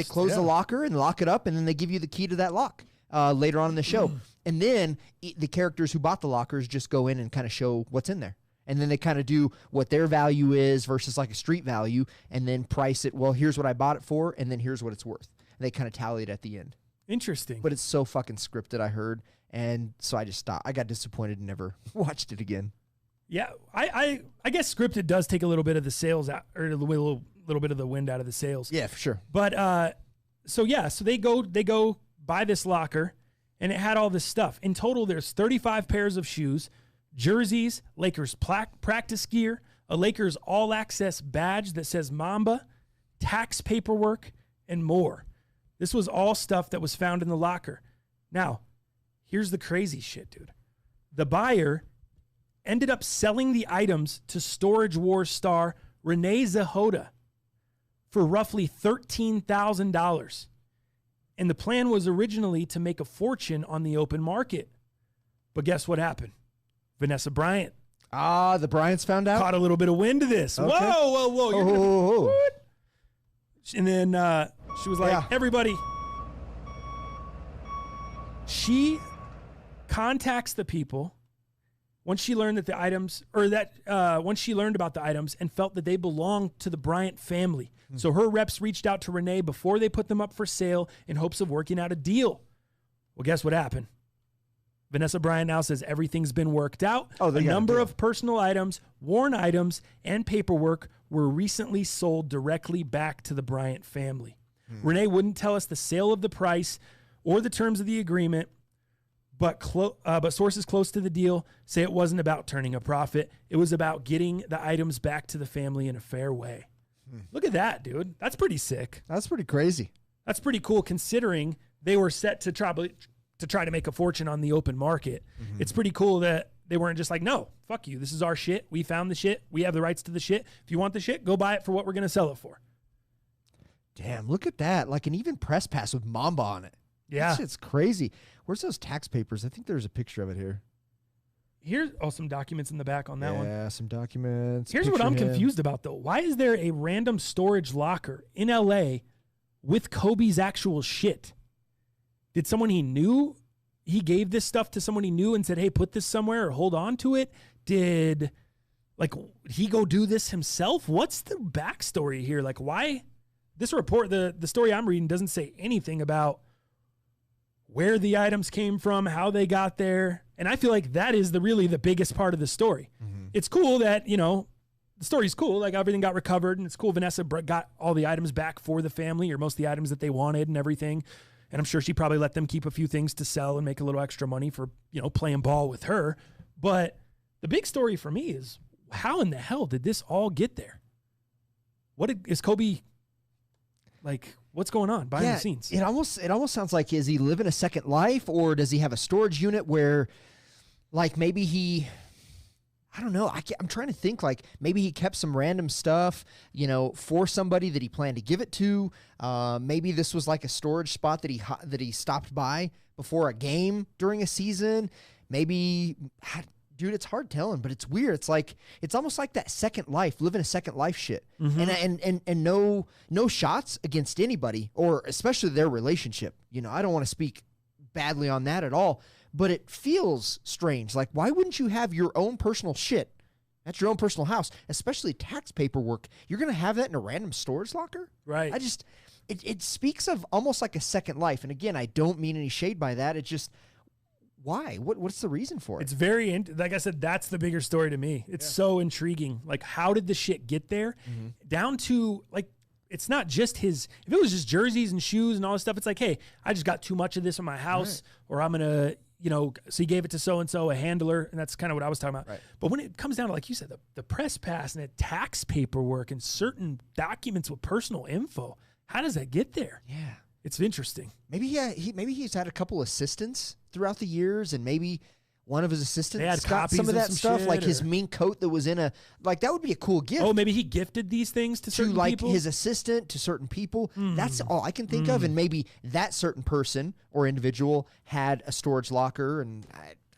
close the locker and lock it up, and then they give you the key to that lock later on in the show. And then the characters who bought the lockers just go in and kind of show what's in there. And then they kind of do what their value is versus like a street value, and then price it. Well, here's what I bought it for, and then here's what it's worth. And they kind of tally it at the end. Interesting. But it's so fucking scripted, I heard. And so I just stopped. I got disappointed and never watched it again. Yeah, I guess scripted does take a little bit of the sales out, or a little bit of the wind out of the sails. Yeah, for sure. But so they go buy this locker, and it had all this stuff. In total, there's 35 pairs of shoes, jerseys, Lakers practice gear, a Lakers all-access badge that says Mamba, tax paperwork, and more. This was all stuff that was found in the locker. Now, here's the crazy shit, dude. The buyer ended up selling the items to Storage Wars star Renee Zahota for roughly $13,000. And the plan was originally to make a fortune on the open market. But guess what happened? Vanessa Bryant. The Bryants found out? Caught a little bit of wind to this. Okay. Whoa. What? And then she was like, everybody. She contacts the people once she learned that the items, once she learned about the items and felt that they belonged to the Bryant family. So her reps reached out to Renee before they put them up for sale in hopes of working out a deal. Well, guess what happened? Vanessa Bryant now says everything's been worked out. A number of personal items, worn items, and paperwork were recently sold directly back to the Bryant family. Renee wouldn't tell us the sale of the price or the terms of the agreement, but sources close to the deal say it wasn't about turning a profit. It was about getting the items back to the family in a fair way. Look at that, dude. That's pretty sick. That's pretty crazy. That's pretty cool considering they were set to try to make a fortune on the open market. It's pretty cool that they weren't just like, no, fuck you. This is our shit. We found the shit. We have the rights to the shit. If you want the shit, go buy it for what we're going to sell it for. Damn, look at that. Like an even press pass with Mamba on it. Yeah. It's crazy. Where's those tax papers? I think there's a picture of it here. Here's some documents in the back on that one. Yeah, some documents. Here's what I'm confused about, though. Why is there a random storage locker in L.A. with Kobe's actual shit? Did someone he knew, he gave this stuff to someone he knew and said, hey, put this somewhere or hold on to it? Did he go do this himself? What's the backstory here? Like, why? This report, the story I'm reading doesn't say anything about where the items came from, how they got there. And I feel like that is really the biggest part of the story. It's cool that, the story's cool. Like everything got recovered and it's cool. Vanessa got all the items back for the family or most of the items that they wanted and everything. And I'm sure she probably let them keep a few things to sell and make a little extra money for, playing ball with her. But the big story for me is how in the hell did this all get there? Is Kobe like, what's going on behind the scenes? It almost sounds like, is he living a second life or does he have a storage unit where like maybe I don't know. I'm trying to think like maybe he kept some random stuff, for somebody that he planned to give it to. Maybe this was like a storage spot that he stopped by before a game during a season. Maybe, dude, it's hard telling, but it's weird. It's almost like that second life, living a second life shit. And no shots against anybody or especially their relationship. I don't want to speak badly on that at all. But it feels strange. Like, why wouldn't you have your own personal shit at your own personal house, especially tax paperwork? You're going to have that in a random storage locker? Right. It speaks of almost like a second life. And again, I don't mean any shade by that. It's just, why? What's the reason for it? It's very, like I said, that's the bigger story to me. It's so intriguing. Like, how did the shit get there? Down to, like, it's not just if it was just jerseys and shoes and all this stuff, it's like, hey, I just got too much of this in my house, or I'm going to, so he gave it to so-and-so, a handler, and that's kind of what I was talking about. Right. But when it comes down to, like you said, the press pass and the tax paperwork and certain documents with personal info, how does that get there? Yeah. It's interesting. Maybe he's had a couple assistants throughout the years, and maybe one of his assistants got some of that stuff, like his mink coat that was in that would be a cool gift. Oh, maybe he gifted these things to certain people? To his assistant, to certain people. That's all I can think of. And maybe that certain person or individual had a storage locker, and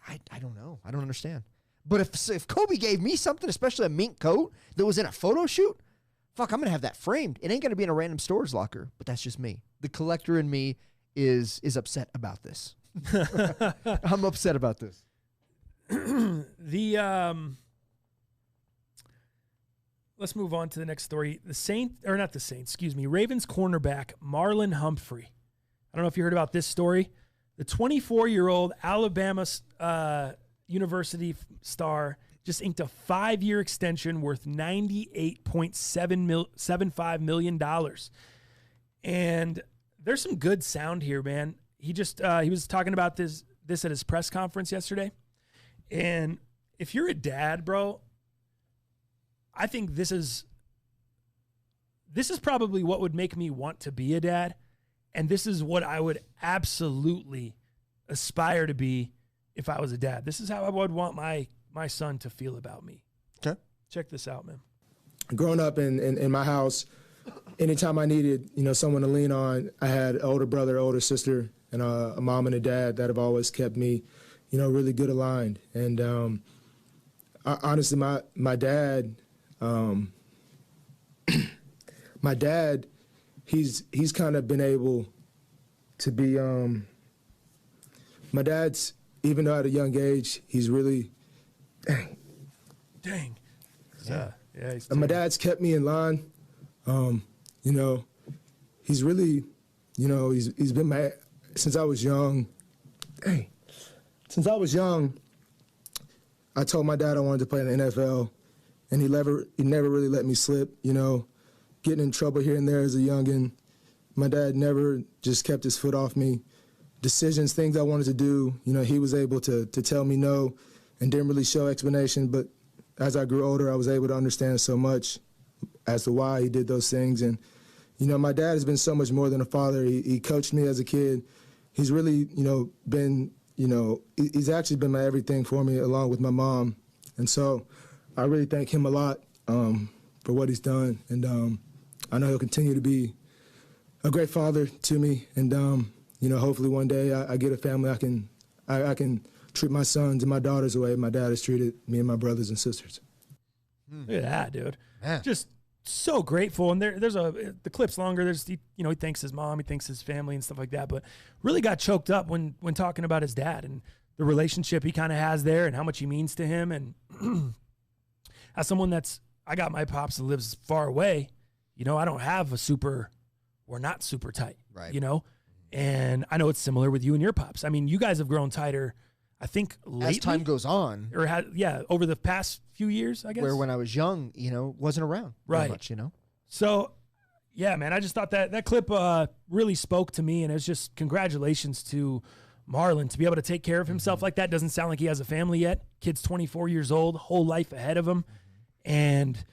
I don't know. I don't understand. But if Kobe gave me something, especially a mink coat that was in a photo shoot, fuck, I'm going to have that framed. It ain't going to be in a random storage locker, but that's just me. The collector in me is upset about this. I'm upset about this. Let's move on to the next story. Ravens cornerback Marlon Humphrey. I don't know if you heard about this story. The 24-year-old Alabama University star just inked a 5-year extension worth $98.75 million. And there's some good sound here, man. He was talking about this at his press conference yesterday. And if you're a dad, bro, I think this is probably what would make me want to be a dad. And this is what I would absolutely aspire to be if I was a dad. This is how I would want my son to feel about me. Okay. Check this out, man. Growing up in my house, anytime I needed, someone to lean on, I had an older brother, older sister, and a mom and a dad that have always kept me, really good aligned. And honestly, my dad, he's kind of been able to be, my dad's, even though at a young age, he's really, dang. Yeah. My dad's kept me in line. He's really, he's been my, since I was young. Since I was young, I told my dad I wanted to play in the NFL, and he never really let me slip, getting in trouble here and there as a youngin'. my dad never just kept his foot off me. Decisions, things I wanted to do, he was able to tell me no and didn't really show explanation. But as I grew older, I was able to understand so much as to why he did those things. And, my dad has been so much more than a father. He coached me as a kid. He's really, been, he's actually been my everything for me along with my mom. And so I really thank him a lot for what he's done. And I know he'll continue to be a great father to me. And, hopefully one day I get a family I can treat my sons and my daughters the way my dad has treated me and my brothers and sisters. Look at that, dude. Man. Just so grateful. And there's the clip's longer. There's, he thanks his mom, he thanks his family and stuff like that. But really got choked up when talking about his dad and the relationship he kind of has there and how much he means to him. And as someone I got my pops that lives far away, I don't have we're not super tight, right? And I know it's similar with you and your pops. I mean, you guys have grown tighter, I think, lately. As time goes on. Or over the past few years, I guess. Where when I was young, wasn't around very much, So, yeah, man, I just thought that clip really spoke to me, and it's just congratulations to Marlon to be able to take care of himself like that. Doesn't sound like he has a family yet. Kid's 24 years old, whole life ahead of him. And if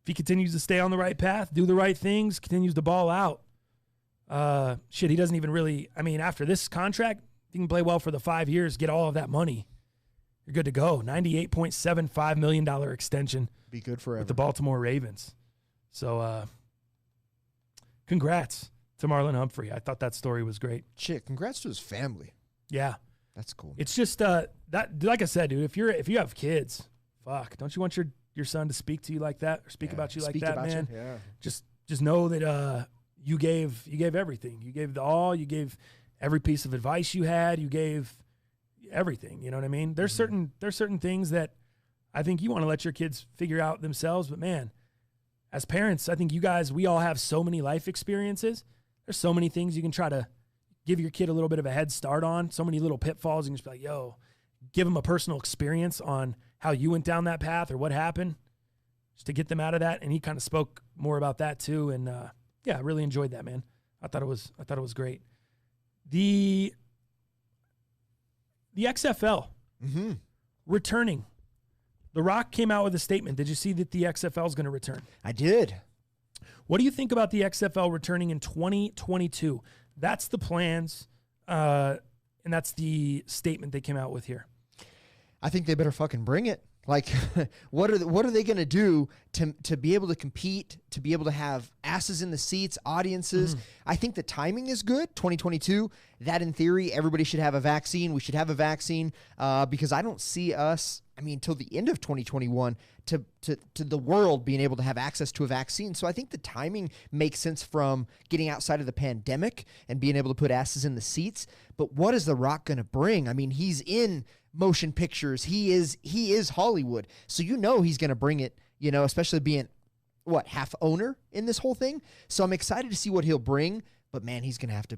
he continues to stay on the right path, do the right things, continues to ball out, he doesn't even really, after this contract, if you can play well for the 5 years, get all of that money, you're good to go. $98.75 million extension. Be good forever. With the Baltimore Ravens. So, congrats to Marlon Humphrey. I thought that story was great. Shit, congrats to his family. Yeah. That's cool. It's just, that, like I said, dude, if you have kids, fuck, don't you want your son to speak to you like that or speak about you like that, man? Yeah. Just know that you gave everything. You gave you gave every piece of advice you had. You gave everything. You know what I mean? There's certain things that I think you want to let your kids figure out themselves. But man, as parents, I think we all have so many life experiences. There's so many things you can try to give your kid a little bit of a head start on. So many little pitfalls. You can just be like, yo, give them a personal experience on how you went down that path or what happened, just to get them out of that. And he kind of spoke more about that too. And yeah, I really enjoyed that, man. I thought it was great. The XFL returning. The Rock came out with a statement. Did you see that the XFL is going to return? I did. What do you think about the XFL returning in 2022? That's the plans, and that's the statement they came out with here. I think they better fucking bring it. Like, what are they going to do to be able to compete, to be able to have asses in the seats, audiences? I think the timing is good, 2022. That, in theory, everybody should have a vaccine. We should have a vaccine because I don't see us, till the end of 2021 to the world being able to have access to a vaccine. So I think the timing makes sense from getting outside of the pandemic and being able to put asses in the seats. But what is The Rock going to bring? He's in motion pictures. He is Hollywood. So he's going to bring it, especially being half owner in this whole thing. So I'm excited to see what he'll bring, but man, he's going to have to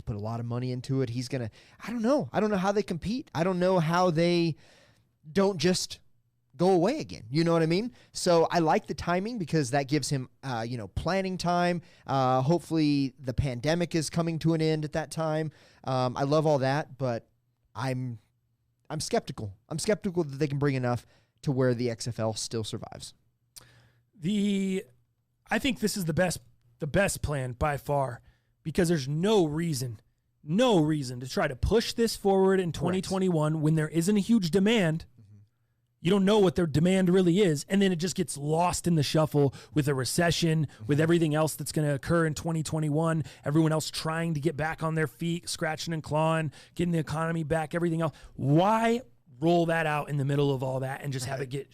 put a lot of money into it. I don't know how they compete. I don't know how they don't just go away again. You know what I mean? So I like the timing because that gives him, planning time. Hopefully the pandemic is coming to an end at that time. I love all that, but I'm skeptical. I'm skeptical that they can bring enough to where the XFL still survives. I think this is the best plan by far because there's no reason to try to push this forward in 2021 Correct. When there isn't a huge demand. You don't know what their demand really is, and then it just gets lost in the shuffle with a recession, with everything else that's going to occur in 2021, everyone else trying to get back on their feet, scratching and clawing, getting the economy back, everything else. Why roll that out in the middle of all that and just have it get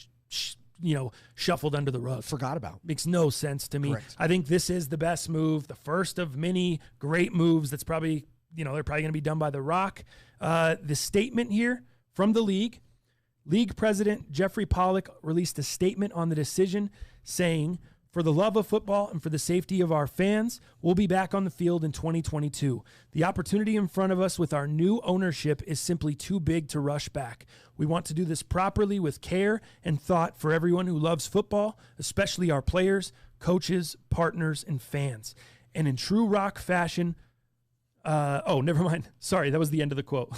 shuffled under the rug? Forgot about. Makes no sense to me. Correct. I think this is the best move, the first of many great moves that's probably, they're probably going to be done by The Rock. The statement here from the league President Jeffrey Pollack released a statement on the decision saying, "For the love of football and for the safety of our fans, we'll be back on the field in 2022. The opportunity in front of us with our new ownership is simply too big to rush back. We want to do this properly with care and thought for everyone who loves football, especially our players, coaches, partners, and fans. And in true Rock fashion, never mind. Sorry, that was the end of the quote.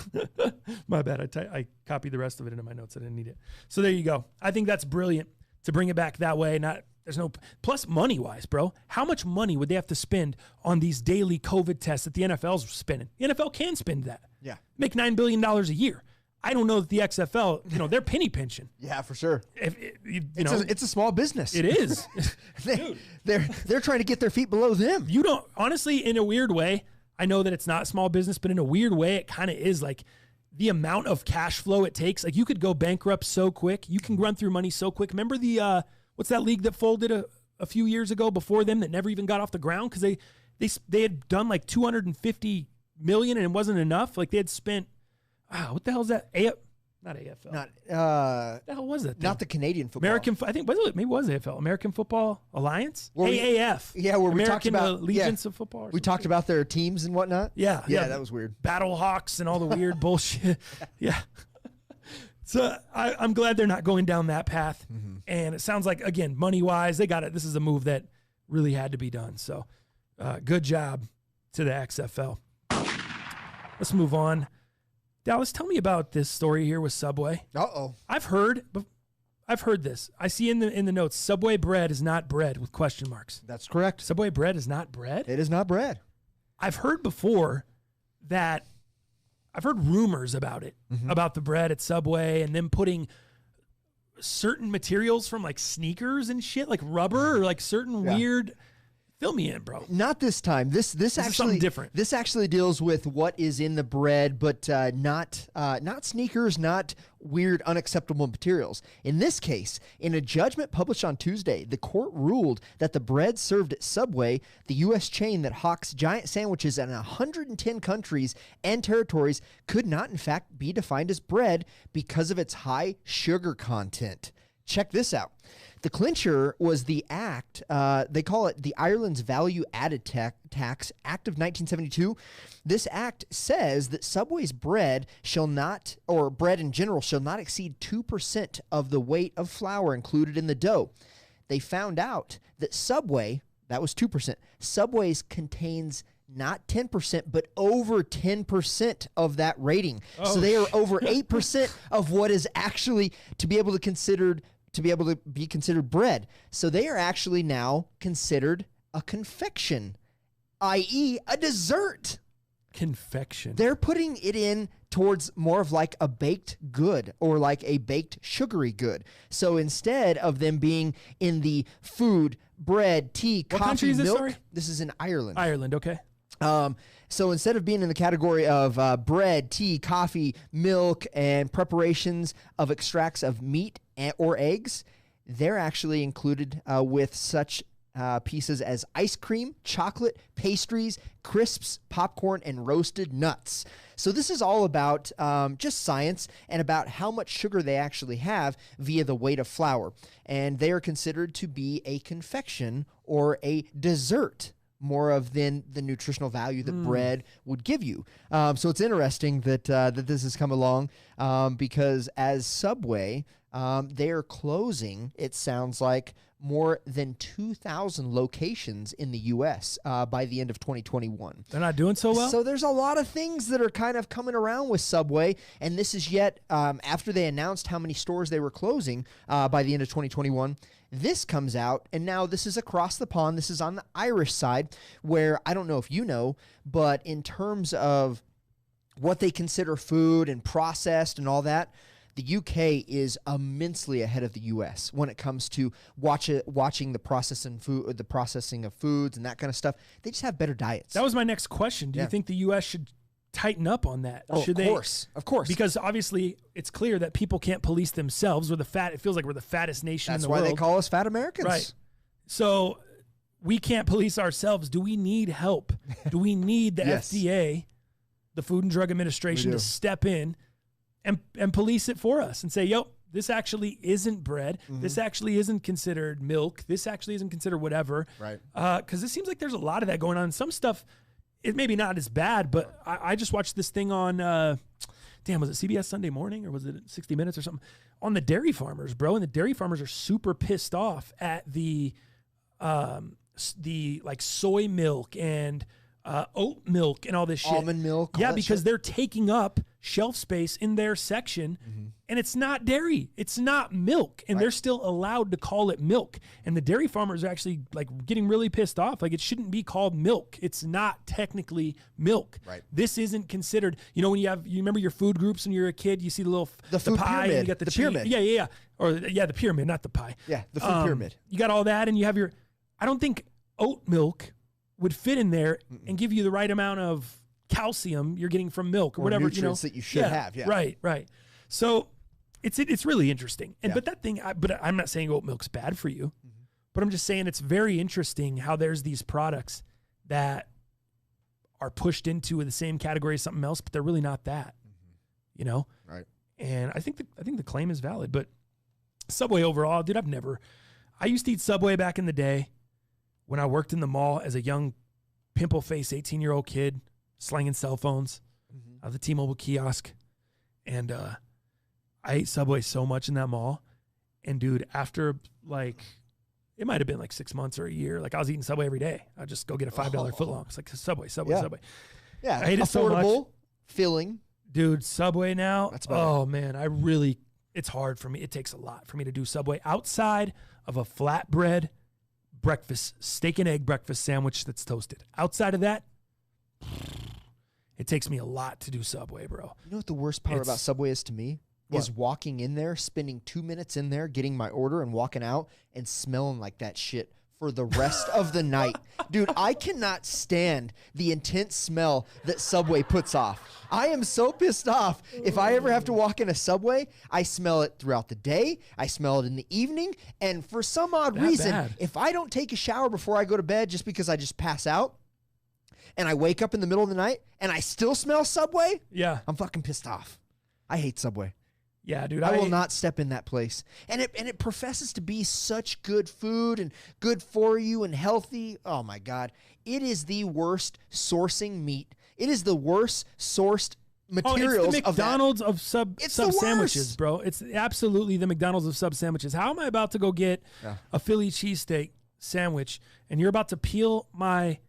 My bad. I copied the rest of it into my notes. I didn't need it. So there you go. I think that's brilliant to bring it back that way. There's no plus money-wise, bro. How much money would they have to spend on these daily COVID tests that the NFL's spending? The NFL can spend that. Yeah. Make $9 billion a year. I don't know that the XFL, they're penny pinching. Yeah, for sure. It's a small business. It is. They're trying to get their feet below them. You don't, honestly, in a weird way, I know that it's not small business, but in a weird way, it kind of is. Like the amount of cash flow it takes. Like you could go bankrupt so quick. You can run through money so quick. Remember the, what's that league that folded a few years ago before them that never even got off the ground? Because they had done like $250 million and it wasn't enough. Like they had spent, what the hell is that? Not AFL. Not what the hell was it? Not the Canadian football. I think maybe it was AFL. American Football Alliance? AAF. Yeah, where we American talked about Allegiance of Football. We talked about their teams and whatnot. Yeah, that was weird. Battle Hawks and all the weird bullshit. Yeah. So I'm glad they're not going down that path. Mm-hmm. And it sounds like, again, money-wise, they got it. This is a move that really had to be done. So good job to the XFL. Let's move on. Dallas, tell me about this story here with Subway. Uh-oh. I've heard this. I see in the notes, Subway bread is not bread with question marks. That's correct. Subway bread is not bread? It is not bread. I've heard before that I've heard rumors about it, about the bread at Subway and them putting certain materials from like sneakers and shit, like rubber or like certain weird. Fill me in, bro. Not this time. This actually is something different. This actually deals with what is in the bread, but not sneakers, not weird, unacceptable materials. In this case, in a judgment published on Tuesday, the court ruled that the bread served at Subway, the U.S. chain that hawks giant sandwiches in 110 countries and territories, could not, in fact, be defined as bread because of its high sugar content. Check this out. The clincher was the act, they call it the Ireland's Value Added Tax Act of 1972. This act says that Subway's bread shall not, or bread in general, shall not exceed 2% of the weight of flour included in the dough. They found out that Subway, that was 2%, Subway's contains not 10%, but over 10% of that rating. So they are over 8% of what is actually to be able to be considered bread. So they are actually now considered a confection, i.e. a dessert. Confection. They're putting it in towards more of like a baked good or like a baked sugary good. So instead of them being in the food, bread, tea, what coffee, country is this, milk. sorry? This is in Ireland. Ireland, okay. So instead of being in the category of bread, tea, coffee, milk, and preparations of extracts of meat or eggs, they're actually included with such pieces as ice cream, chocolate, pastries, crisps, popcorn, and roasted nuts. So this is all about just science and about how much sugar they actually have via the weight of flour. And they are considered to be a confection or a dessert, more of than the nutritional value that bread would give you. So it's interesting that that this has come along because as Subway, they are closing, it sounds like, more than 2,000 locations in the U.S. By the end of 2021. They're not doing so well? So there's a lot of things that are kind of coming around with Subway, and this is yet after they announced how many stores they were closing by the end of 2021. This comes out, and now this is across the pond. This is on the Irish side, where I don't know if you know, but in terms of what they consider food and processed and all that, the UK is immensely ahead of the US when it comes to watching the processing of foods and that kind of stuff. They just have better diets. That was my next question. Do you think the US should tighten up on that? Oh, should of course. Because obviously it's clear that people can't police themselves. It feels like we're the fattest nation in the world. That's why they call us fat Americans. Right. So we can't police ourselves. Do we need help? Do we need the Yes. FDA, the Food and Drug Administration, to step in and police it for us and say, yo, this actually isn't bread. This actually isn't considered milk. This actually isn't considered whatever. Right. Because it seems like there's a lot of that going on. Some stuff, it maybe not as bad, but I just watched this thing on, was it CBS Sunday Morning or was it 60 Minutes or something? On the dairy farmers, bro. And the dairy farmers are super pissed off at the the like soy milk and oat milk and all this shit. Almond milk. Yeah, because they're taking up shelf space in their section, and it's not dairy. It's not milk, and they're still allowed to call it milk. And the dairy farmers are actually like getting really pissed off. Like, it shouldn't be called milk. It's not technically milk. Right. This isn't considered. You know, when you remember your food groups when you're a kid, you see the food pie, pyramid. and you got the pyramid. Yeah. Or the pyramid, not the pie. Yeah, the food pyramid. You got all that, and you have your. I don't think oat milk would fit in there and give you the right amount of calcium you're getting from milk or whatever, nutrients that you should have. Yeah. Right. So it's really interesting. And but that thing, but I'm not saying oat milk's bad for you, but I'm just saying it's very interesting how there's these products that are pushed into the same category as something else, but they're really not that. You know? Right. And I think the claim is valid, but Subway overall, dude, I used to eat Subway back in the day when I worked in the mall as a young pimple-faced 18-year-old kid slanging cell phones out of the T-Mobile kiosk. And I ate Subway so much in that mall. And, dude, after, like, it might have been like 6 months or a year, like, I was eating Subway every day. I'd just go get a $5 footlong. It's like Subway. Yeah, I hate it so much. Filling. Dude, Subway now, That's better. Oh, man, it's hard for me. It takes a lot for me to do Subway outside of a flatbread breakfast, steak and egg breakfast sandwich that's toasted. Outside of that, it takes me a lot to do Subway, bro. You know what the worst part about Subway is to me? Is walking in there, spending 2 minutes in there, getting my order and walking out and smelling like that shit for the rest of the night. Dude, I cannot stand the intense smell that Subway puts off. I am so pissed off. If I ever have to walk in a Subway, I smell it throughout the day. I smell it in the evening. And for some odd reason, if I don't take a shower before I go to bed just because I just pass out and I wake up in the middle of the night and I still smell Subway, I'm fucking pissed off. I hate Subway. Yeah, dude. I will not step in that place. And it professes to be such good food and good for you and healthy. Oh, my God. It is the worst sourcing meat. It is the worst sourced materials. It's the McDonald's of sub sandwiches, bro. It's absolutely the McDonald's of sub sandwiches. How am I about to go get a Philly cheesesteak sandwich and you're about to peel my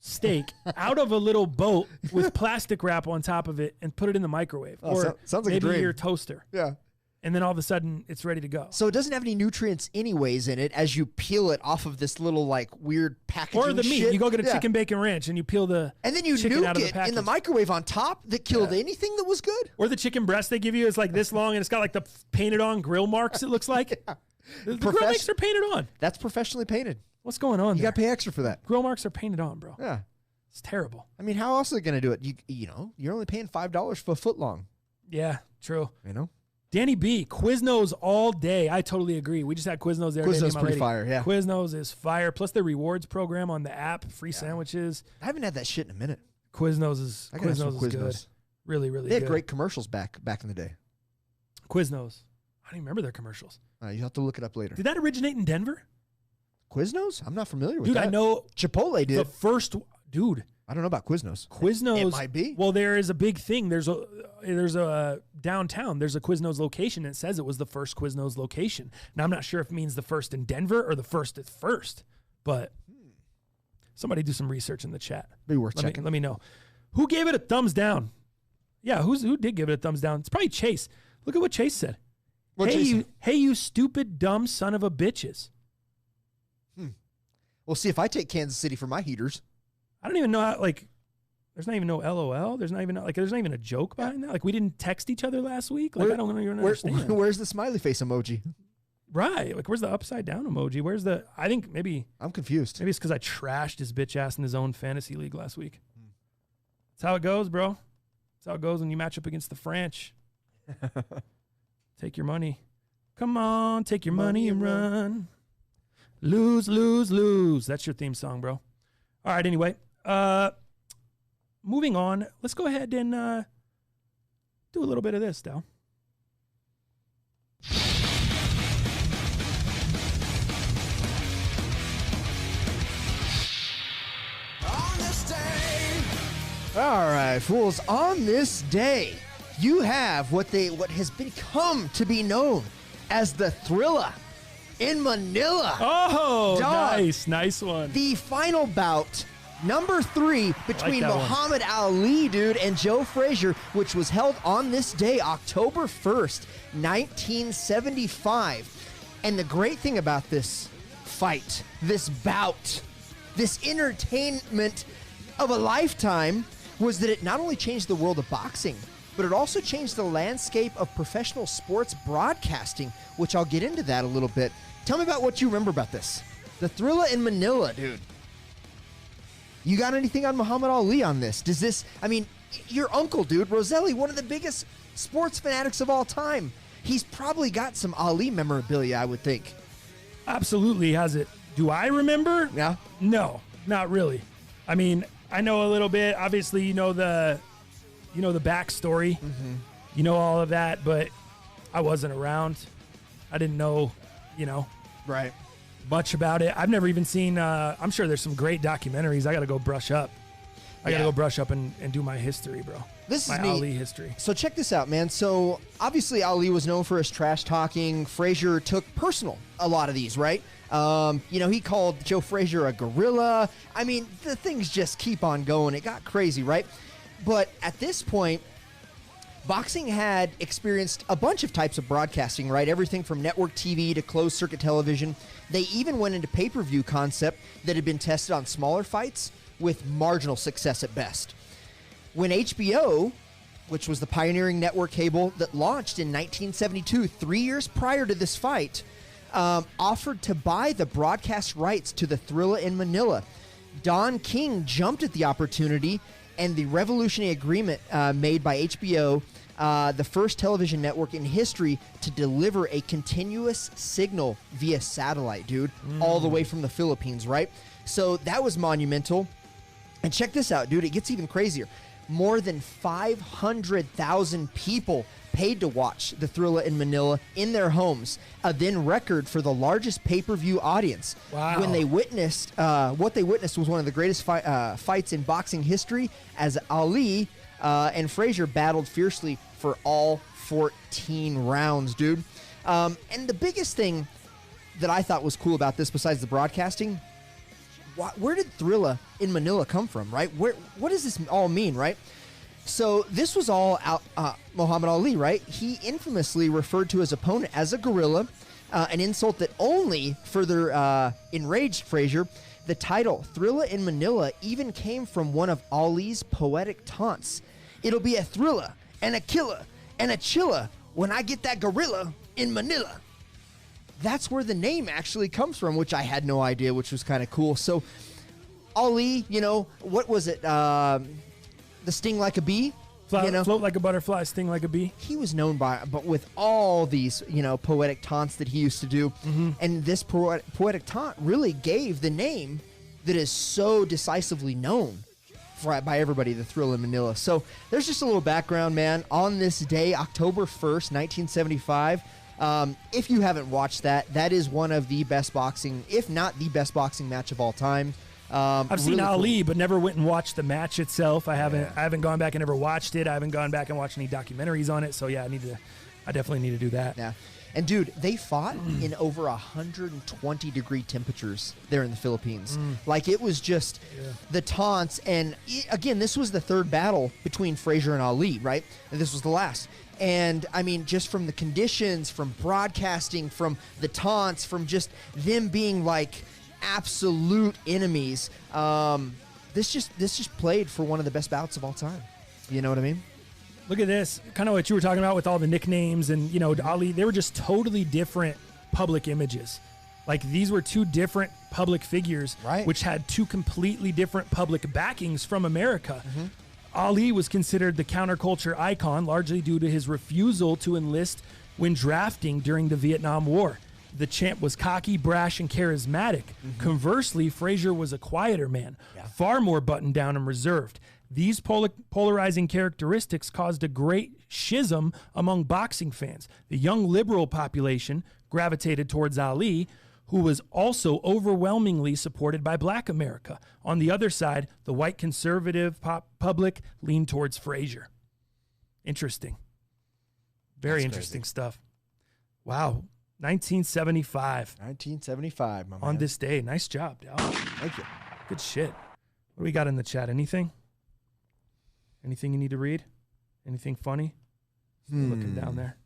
steak out of a little boat with plastic wrap on top of it and put it in the microwave, or sounds like maybe a dream. your toaster. Yeah. And then all of a sudden it's ready to go. So it doesn't have any nutrients anyways in it as you peel it off of this little like weird packaging or the meat. shit. You go get a chicken bacon ranch and you peel the and then you chicken nuke out of the it package. in the microwave on top that killed anything that was good. Or the chicken breast they give you is like this long and it's got like the painted on grill marks, it looks like. The grill marks are painted on. That's professionally painted. What's going on You there? got to pay extra for that. Grill marks are painted on, bro. Yeah. It's terrible. I mean, how else are they going to do it? You know, you're only paying $5 for a foot long. Yeah, true. You know? Danny B, Quiznos all day. I totally agree. We just had Quiznos there. Quiznos pretty fire, yeah. Quiznos is fire. Plus the rewards program on the app, free sandwiches. I haven't had that shit in a minute. Quiznos is good. Really, really good. They had great commercials back in the day. Quiznos. I don't even remember their commercials. You have to look it up later. Did that originate in Denver? Quiznos? I'm not familiar with that. Dude, I know. Chipotle did. The first, dude. I don't know about Quiznos. Quiznos. It might be. Well, there is a big thing. There's a downtown. There's a Quiznos location. And it says it was the first Quiznos location. Now, I'm not sure if it means the first in Denver or the first at first. But somebody do some research in the chat. Be worth checking. Let me know. Who gave it a thumbs down? Yeah, who did give it a thumbs down? It's probably Chase. Look at what Chase said. Hey, you stupid, dumb son of a bitches. We'll see if I take Kansas City for my heaters. I don't even know how, like, there's not even no LOL. There's not even a joke behind that. Like, we didn't text each other last week. Like, I don't even understand. Where's the smiley face emoji? Right. Like, where's the upside down emoji? I think maybe. I'm confused. Maybe it's because I trashed his bitch ass in his own fantasy league last week. That's how it goes, bro. That's how it goes when you match up against the French. Take your money. Come on, take your money and run. Lose, lose, lose. That's your theme song, bro. All right, anyway. Moving on. Let's go ahead and do a little bit of this, Dal. All right, fools. On this day, you have what has become to be known as the Thriller in Manila. Oh, Dog. nice one. The final bout, number 3, between that one. Muhammad Ali, dude, and Joe Frazier, which was held on this day, October 1st, 1975. And the great thing about this fight, this bout, this entertainment of a lifetime was that it not only changed the world of boxing, but it also changed the landscape of professional sports broadcasting, which I'll get into that a little bit. Tell me about what you remember about this. The Thriller in Manila, dude. You got anything on Muhammad Ali on this? Does this, I mean, your uncle, dude, Roselli, one of the biggest sports fanatics of all time. He's probably got some Ali memorabilia, I would think. Absolutely has it. Do I remember? Yeah. No, not really. I mean, I know a little bit. Obviously, you know the backstory. Mm-hmm. You know all of that, but I wasn't around. I didn't know, Right. much about it. I've never even seen, I'm sure there's some great documentaries. I got to go brush up. I got to go brush up and do my history, bro. This my is neat. Ali history. So check this out, man. So obviously Ali was known for his trash talking. Frazier took personal a lot of these, right? He called Joe Frazier a gorilla. I mean, the things just keep on going. It got crazy, right? But at this point, boxing had experienced a bunch of types of broadcasting, right? Everything from network TV to closed circuit television. They even went into pay-per-view concept that had been tested on smaller fights with marginal success at best. When HBO, which was the pioneering network cable that launched in 1972, 3 years prior to this fight, offered to buy the broadcast rights to the Thriller in Manila, Don King jumped at the opportunity, and the revolutionary agreement made by HBO, the first television network in history to deliver a continuous signal via satellite, dude, all the way from the Philippines, right? So that was monumental. And check this out, dude. It gets even crazier. More than 500,000 people paid to watch the Thriller in Manila in their homes, a then record for the largest pay-per-view audience. Wow. When they witnessed, what they witnessed was one of the greatest fights in boxing history, as Ali and Frazier battled fiercely for all 14 rounds, dude. And the biggest thing that I thought was cool about this, besides the broadcasting, where did Thriller in Manila come from, right? What does this all mean, right? So this was all Muhammad Ali, right? He infamously referred to his opponent as a gorilla, an insult that only further enraged Frazier. The title, Thriller in Manila, even came from one of Ali's poetic taunts. It'll be a thriller and a killer and a chiller when I get that gorilla in Manila. That's where the name actually comes from, which I had no idea, which was kind of cool. So Ali, what was it? The sting like a bee? Float like a butterfly, sting like a bee. He was known but with all these, poetic taunts that he used to do. Mm-hmm. And this poetic taunt really gave the name that is so decisively known by everybody, the Thriller in Manila. So there's just a little background, man. On this day, October 1st, 1975, if you haven't watched that is one of the best boxing, if not the best boxing match of all time. I've seen Ali, but never went and watched the match itself. I haven't gone back and ever watched it. I haven't gone back and watched any documentaries on it. So yeah, I definitely need to do that. Yeah. And dude, they fought in over 120 degree temperatures there in the Philippines. Like, it was just the taunts. And again, this was the third battle between Frazier and Ali, right? And this was the last. And I mean, just from the conditions, from broadcasting, from the taunts, from just them being like absolute enemies, this just played for one of the best bouts of all time. You know what I mean? Look at this, kind of what you were talking about with all the nicknames and, Ali, they were just totally different public images. Like, these were two different public figures, right, which had two completely different public backings from America. Mm-hmm. Ali was considered the counterculture icon, largely due to his refusal to enlist when drafting during the Vietnam War. The champ was cocky, brash, and charismatic. Mm-hmm. Conversely, Frazier was a quieter man, far more buttoned down and reserved. These polarizing characteristics caused a great schism among boxing fans. The young liberal population gravitated towards Ali, who was also overwhelmingly supported by Black America. On the other side, the white conservative public leaned towards Frazier. Interesting. Very interesting stuff. Wow. 1975. 1975, my man. On this day. Nice job, Dal. Thank you. Good shit. What do we got in the chat? Anything? Anything you need to read? Anything funny? Looking down there.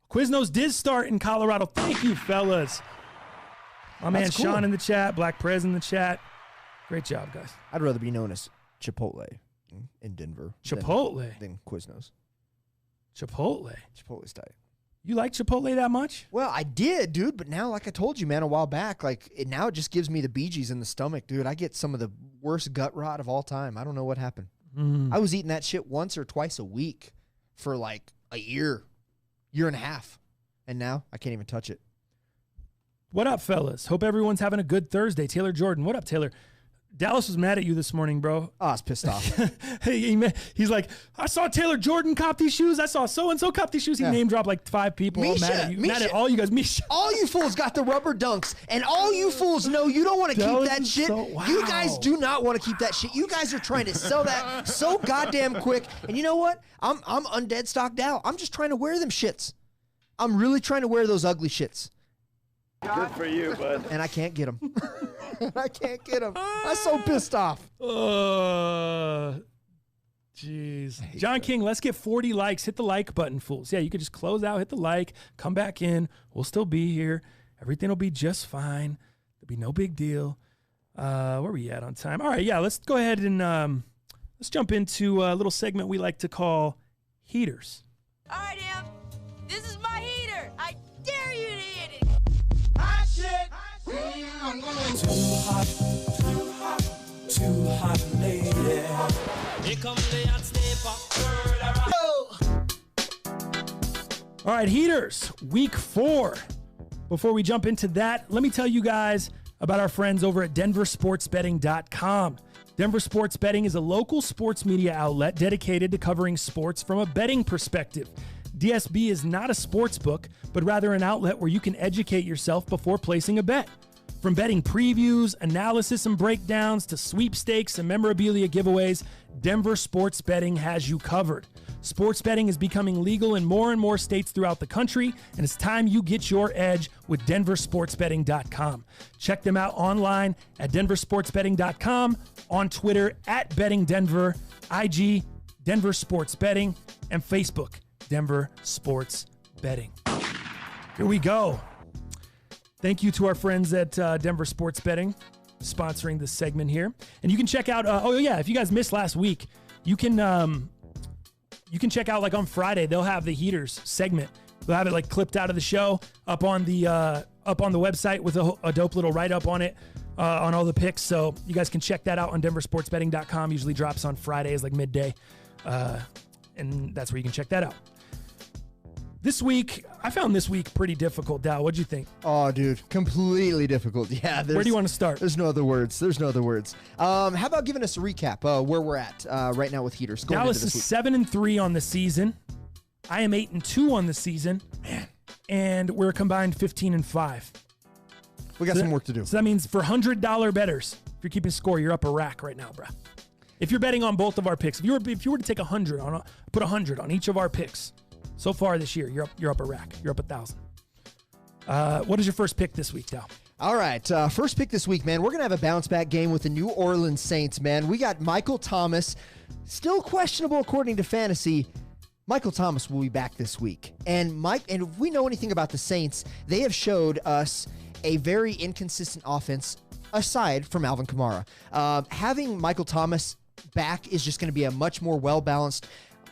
Quiznos did start in Colorado. Thank you, fellas. My man That's cool. Sean in the chat. Black Prez in the chat. Great job, guys. I'd rather be known as Chipotle in Denver. Chipotle? Than Quiznos. Chipotle? Chipotle's tight. You like Chipotle that much? Well, I did, dude, but now, like I told you, man, a while back, now it just gives me the Bee Gees in the stomach, dude. I get some of the worst gut rot of all time. I don't know what happened. I was eating that shit once or twice a week for like a year and a half, and now I can't even touch it. What up, fellas? Hope everyone's having a good Thursday. Taylor Jordan. What up, Taylor? Dallas was mad at you this morning, bro. Oh, I was pissed off. He's like, I saw Taylor Jordan cop these shoes. I saw so-and-so cop these shoes. He name dropped like 5 people. Misha, mad at you. Misha. Mad at all you guys. Misha. All you fools got the rubber dunks, and all you fools know you don't want to keep that shit. wow. You guys do not want to keep that shit. You guys are trying to sell that so goddamn quick. And you know what? I'm undead stocked out. I'm just trying to wear them shits. I'm really trying to wear those ugly shits. Good for you, bud. And I can't get them. I can't get them. I'm so pissed off. Jeez. John King, let's get 40 likes. Hit the like button, fools. Yeah, you could just close out, hit the like, come back in. We'll still be here. Everything will be just fine. There'll be no big deal. Where are we at on time? All right, yeah, let's go ahead and let's jump into a little segment we like to call Heaters. All right, Em. This is my heater. I dare you to hit it. Too hot, lady. Here comes the hot stepper. All right, Heaters, week 4. Before we jump into that, let me tell you guys about our friends over at denversportsbetting.com. Denver Sports Betting is a local sports media outlet dedicated to covering sports from a betting perspective. DSB is not a sports book, but rather an outlet where you can educate yourself before placing a bet. From betting previews, analysis and breakdowns, to sweepstakes and memorabilia giveaways, Denver Sports Betting has you covered. Sports betting is becoming legal in more and more states throughout the country, and it's time you get your edge with denversportsbetting.com. Check them out online at denversportsbetting.com, on Twitter at BettingDenver, IG Denver Sports Betting, and Facebook Denver Sports Betting. Here we go. Thank you to our friends at Denver Sports Betting sponsoring this segment here. And you can check out, if you guys missed last week, you can check out, like on Friday, they'll have the Heaters segment. They'll have it like clipped out of the show up on the website with a dope little write-up on it, on all the picks. So you guys can check that out on denversportsbetting.com. Usually drops on Fridays, like midday. And that's where you can check that out. This week, I found this week pretty difficult, Dal. What'd you think? Oh, dude, completely difficult. Yeah. Where do you want to start? There's no other words. How about giving us a recap where we're at right now with Heaters? Dallas is 7-3 on the season. I am 8-2 on the season. Man. And we're combined 15-5. We got some work to do. So that means for $100 bettors, if you're keeping score, you're up a rack right now, bro. If you're betting on both of our picks, if you were to take 100 on put 100 on each of our picks so far this year, you're up a rack. You're up 1,000. What is your first pick this week, Dal? All right, first pick this week, man. We're going to have a bounce-back game with the New Orleans Saints, man. We got Michael Thomas, still questionable according to fantasy. Michael Thomas will be back this week. And if we know anything about the Saints, they have showed us a very inconsistent offense aside from Alvin Kamara. Having Michael Thomas back is just going to be a much more well-balanced,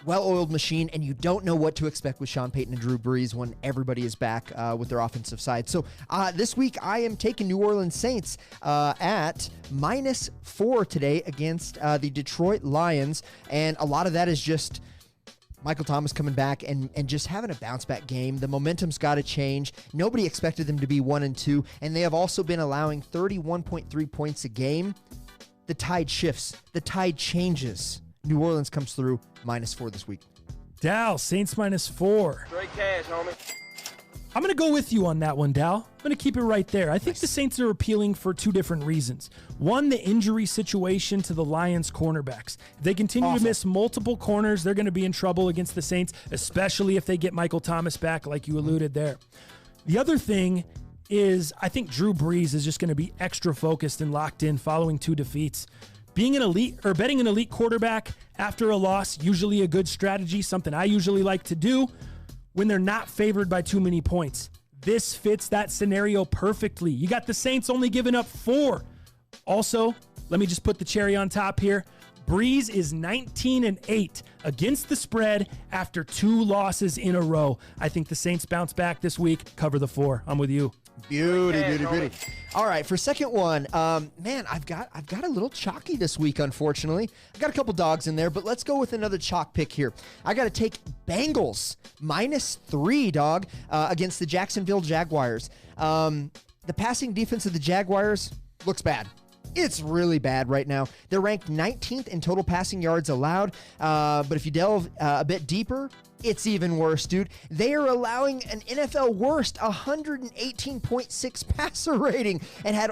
well-oiled machine, and you don't know what to expect with Sean Payton and Drew Brees when everybody is back with their offensive side. So this week, I am taking New Orleans Saints at -4 today against the Detroit Lions, and a lot of that is just Michael Thomas coming back and just having a bounce-back game. The momentum's got to change. Nobody expected them to be 1-2, and they have also been allowing 31.3 points a game. The tide shifts. The tide changes. New Orleans comes through -4 this week. Dal, Saints -4. Straight cash, homie. I'm going to go with you on that one, Dal. I'm going to keep it right there. I think the Saints are appealing for 2 different reasons. One, the injury situation to the Lions cornerbacks. If they continue to miss multiple corners, they're going to be in trouble against the Saints, especially if they get Michael Thomas back, like you alluded there. The other thing is I think Drew Brees is just going to be extra focused and locked in following 2 defeats. Being an elite or betting an elite quarterback after a loss, usually a good strategy, something I usually like to do when they're not favored by too many points. This fits that scenario perfectly. You got the Saints only giving up 4. Also, let me just put the cherry on top here. Breeze is 19-8 against the spread after 2 losses in a row. I think the Saints bounce back this week, cover the 4. I'm with you. Beauty. All right, for second one, man, I've got a little chalky this week, unfortunately. I got a couple dogs in there, but let's go with another chalk pick here. I got to take Bengals -3, dog, against the Jacksonville Jaguars. The passing defense of the Jaguars looks bad. It's really bad right now. They're ranked 19th in total passing yards allowed, but if you delve a bit deeper, it's even worse, dude. They are allowing an NFL worst 118.6 passer rating and had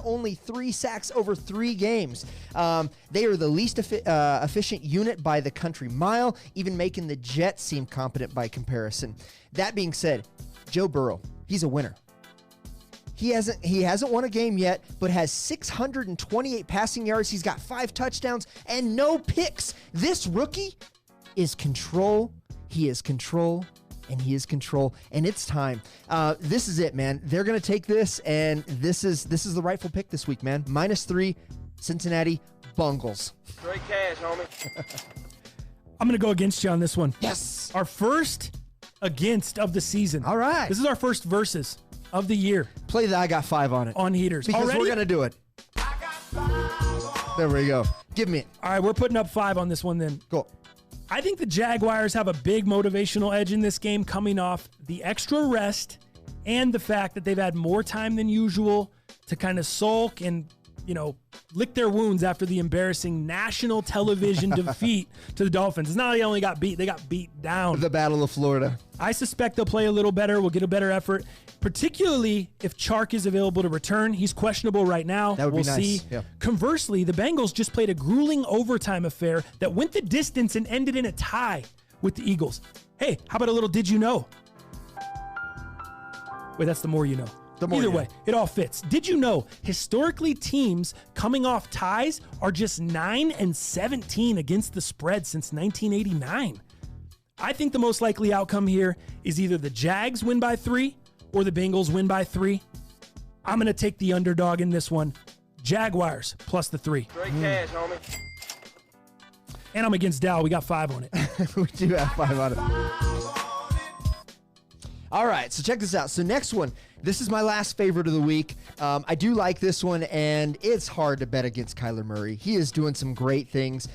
only 3 sacks over 3 games. They are the least efficient unit by the country mile, even making the Jets seem competent by comparison. That being said, Joe Burrow, he's a winner. He hasn't won a game yet, but has 628 passing yards. He's got 5 touchdowns and no picks. This rookie is control. He is control, and he is control, and it's time. This is it, man. They're gonna take this, and this is the rightful pick this week, man. -3, Cincinnati Bengals. Straight cash, homie. I'm going to go against you on this one. Yes. Our first against of the season. All right. This is our first versus of the year Play that I got 5 on it. on Heaters. Because Already? we're gonna do it. There we go. Give me it. All right, we're putting up 5 on this one then. Go. I think the Jaguars have a big motivational edge in this game coming off the extra rest and the fact that they've had more time than usual to kind of sulk and, lick their wounds after the embarrassing national television defeat to the Dolphins. It's not like they only got beat, they got beat down. The Battle of Florida. I suspect they'll play a little better. We'll get a better effort, particularly if Chark is available to return. He's questionable right now. That would be we'll nice. see. Yeah. Conversely, the Bengals just played a grueling overtime affair that went the distance and ended in a tie with the Eagles. Hey, how about a little did you know? Wait, that's the more you know. Either way, it all fits. Did you know, historically, teams coming off ties are just 9-17 against the spread since 1989? I think the most likely outcome here is either the Jags win by 3 or the Bengals win by 3. I'm going to take the underdog in this one. Jaguars plus the 3. Straight cash, homie. And I'm against Dow. We got 5 on it. We do have 5 on it. All right, so check this out. So next one, this is my last favorite of the week. I do like this one, and it's hard to bet against Kyler Murray. He is doing some great things.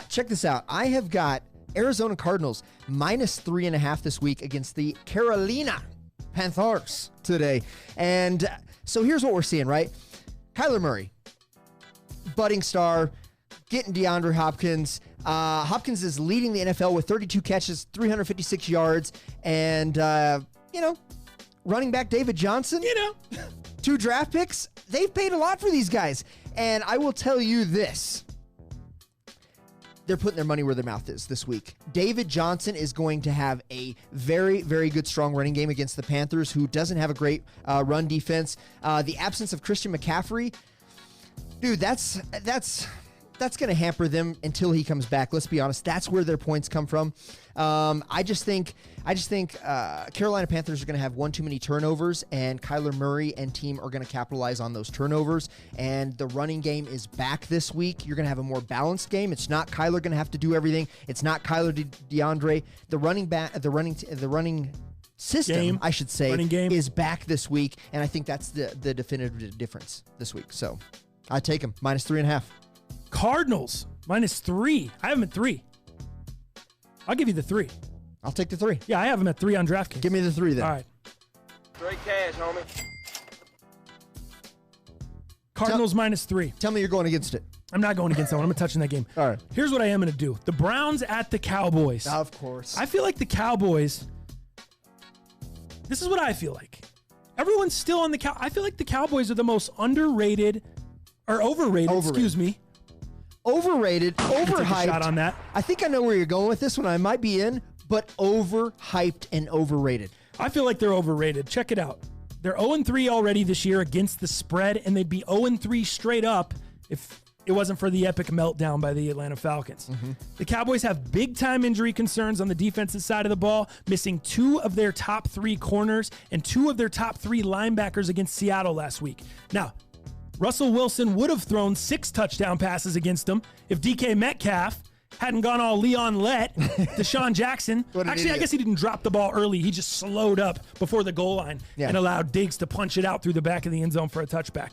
Check this out. I have got Arizona Cardinals -3.5 this week against the Carolina Panthers today. And so here's what we're seeing, right? Kyler Murray, budding star, getting DeAndre Hopkins. Hopkins is leading the NFL with 32 catches, 356 yards, and, running back David Johnson, 2 draft picks. They've paid a lot for these guys. And I will tell you this. They're putting their money where their mouth is this week. David Johnson is going to have a very, very good, strong running game against the Panthers, who doesn't have a great run defense. The absence of Christian McCaffrey, dude, that's going to hamper them until he comes back. Let's be honest. That's where their points come from. I just think Carolina Panthers are going to have one too many turnovers, and Kyler Murray and team are going to capitalize on those turnovers. And the running game is back this week. You're going to have a more balanced game. It's not Kyler going to have to do everything. It's not Kyler DeAndre. The running system, I should say, is back this week, and I think that's the definitive difference this week. So I take him -3.5. Cardinals -3. I have them at 3. I'll give you the 3. I'll take the 3. Yeah, I have them at 3 on DraftKings. Give me the 3 then. All right. Straight cash, homie. Cardinals -3. Tell me you're going against it. I'm not going against that one. I'm touching that game. All right. Here's what I am going to do. The Browns at the Cowboys. Of course. I feel like the Cowboys, this is what I feel like. Everyone's still on the I feel like the Cowboys are the most overrated, excuse me. Overrated, overhyped. Take a shot on that. I think I know where you're going with this one. I might be in, but overhyped and overrated. I feel like they're overrated. Check it out. They're 0-3 already this year against the spread, and they'd be 0-3 straight up if it wasn't for the epic meltdown by the Atlanta Falcons. The Cowboys have big-time injury concerns on the defensive side of the ball, missing 2 of their top 3 corners and 2 of their top 3 linebackers against Seattle last week. Now, Russell Wilson would have thrown 6 touchdown passes against them if DK Metcalf hadn't gone all Leon Lett, Deshaun Jackson. Actually, I guess he didn't drop the ball early. He just slowed up before the goal line and allowed Diggs to punch it out through the back of the end zone for a touchback.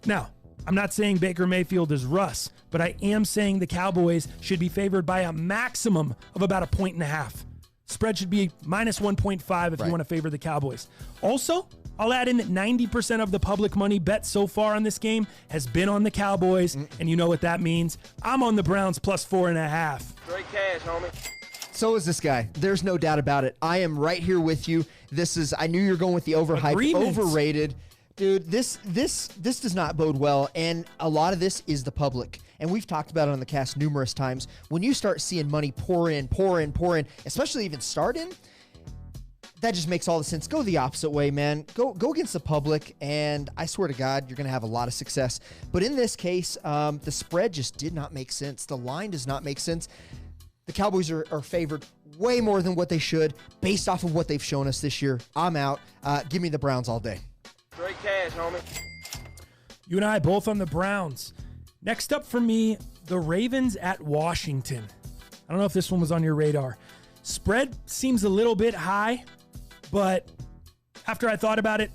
Now, I'm not saying Baker Mayfield is Russ, but I am saying the Cowboys should be favored by a maximum of about 1.5. Spread should be minus 1.5 if you want to favor the Cowboys. Also, I'll add in that 90% of the public money bet so far on this game has been on the Cowboys, and you know what that means. I'm on the Browns plus 4.5. Straight cash, homie. So is this guy. There's no doubt about it. I am right here with you. I knew you were going with the overhyped, overrated. Dude, this does not bode well, and a lot of this is the public. And we've talked about it on the cast numerous times. When you start seeing money pour in, especially even start in, that just makes all the sense. Go the opposite way, man. Go against the public, and I swear to God, you're going to have a lot of success. But in this case, the spread just did not make sense. The line does not make sense. The Cowboys are favored way more than what they should based off of what they've shown us this year. I'm out. Give me the Browns all day. Straight cash, homie. You and I both on the Browns. Next up for me, the Ravens at Washington. I don't know if this one was on your radar. Spread seems a little bit high, but after I thought about it,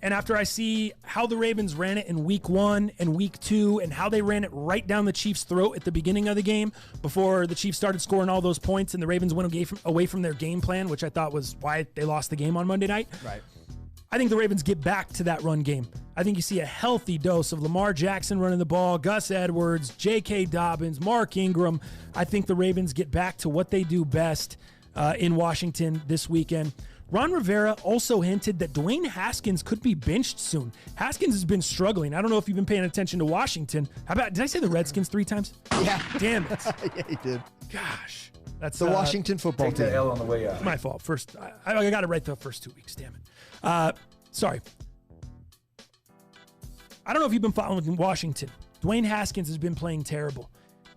and after I see how the Ravens ran it in week 1 and week 2, and how they ran it right down the Chiefs' throat at the beginning of the game before the Chiefs started scoring all those points and the Ravens went away from their game plan, which I thought was why they lost the game on Monday night. Right. I think the Ravens get back to that run game. I think you see a healthy dose of Lamar Jackson running the ball, Gus Edwards, J.K. Dobbins, Mark Ingram. I think the Ravens get back to what they do best in Washington this weekend. Ron Rivera also hinted that Dwayne Haskins could be benched soon. Haskins has been struggling. I don't know if you've been paying attention to Washington. Did I say the Redskins 3 times? Yeah. Damn it. Yeah, he did. Gosh. That's the Washington football team. Take that L on the way out. It's my fault. First, I got it right the first 2 weeks. Damn it. Sorry. I don't know if you've been following Washington. Dwayne Haskins has been playing terrible.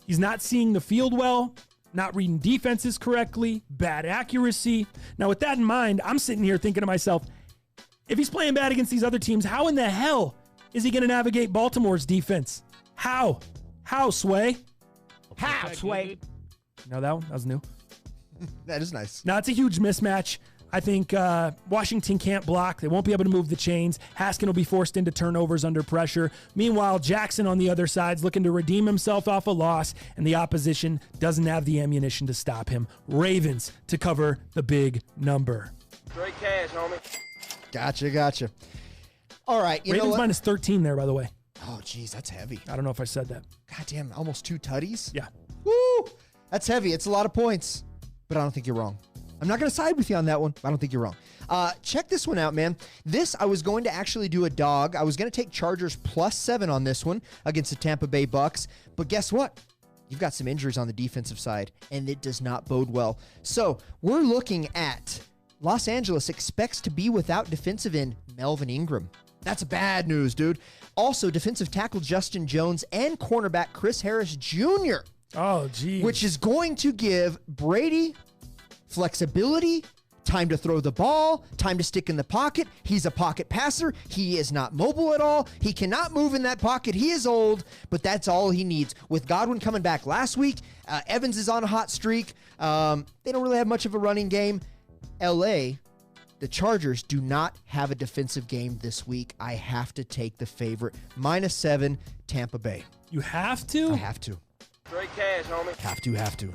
He's not seeing the field well, not reading defenses correctly, bad accuracy. Now, with that in mind, I'm sitting here thinking to myself, if he's playing bad against these other teams, how in the hell is he going to navigate Baltimore's defense? How? How, Sway? How, Sway? No, that was new. That is nice. Now, it's a huge mismatch. I think Washington can't block. They won't be able to move the chains. Haskin will be forced into turnovers under pressure. Meanwhile, Jackson on the other side is looking to redeem himself off a loss, and the opposition doesn't have the ammunition to stop him. Ravens to cover the big number. Straight cash, homie. Gotcha. All right, you Ravens know what? minus 13 there, by the way. Oh, geez, that's heavy. I don't know if I said that. God damn, almost 2 tutties? Yeah. Woo! That's heavy. It's a lot of points, but I don't think you're wrong. I'm not going to side with you on that one, but I don't think you're wrong. Check this one out, man. I was going to actually do a dog. I was going to take Chargers plus 7 on this one against the Tampa Bay Bucks, but guess what? You've got some injuries on the defensive side, and it does not bode well. So we're looking at Los Angeles expects to be without defensive end Melvin Ingram. That's bad news, dude. Also, defensive tackle Justin Jones and cornerback Chris Harris Jr. Oh, geez. Which is going to give Brady flexibility, time to throw the ball, time to stick in the pocket. He's a pocket passer. He is not mobile at all. He cannot move in that pocket. He is old, but that's all he needs. With Godwin coming back last week, Evans is on a hot streak. They don't really have much of a running game. LA, the Chargers do not have a defensive game this week. I have to take the favorite. Minus 7, Tampa Bay. You have to? I have to. Straight cash, homie. Have to.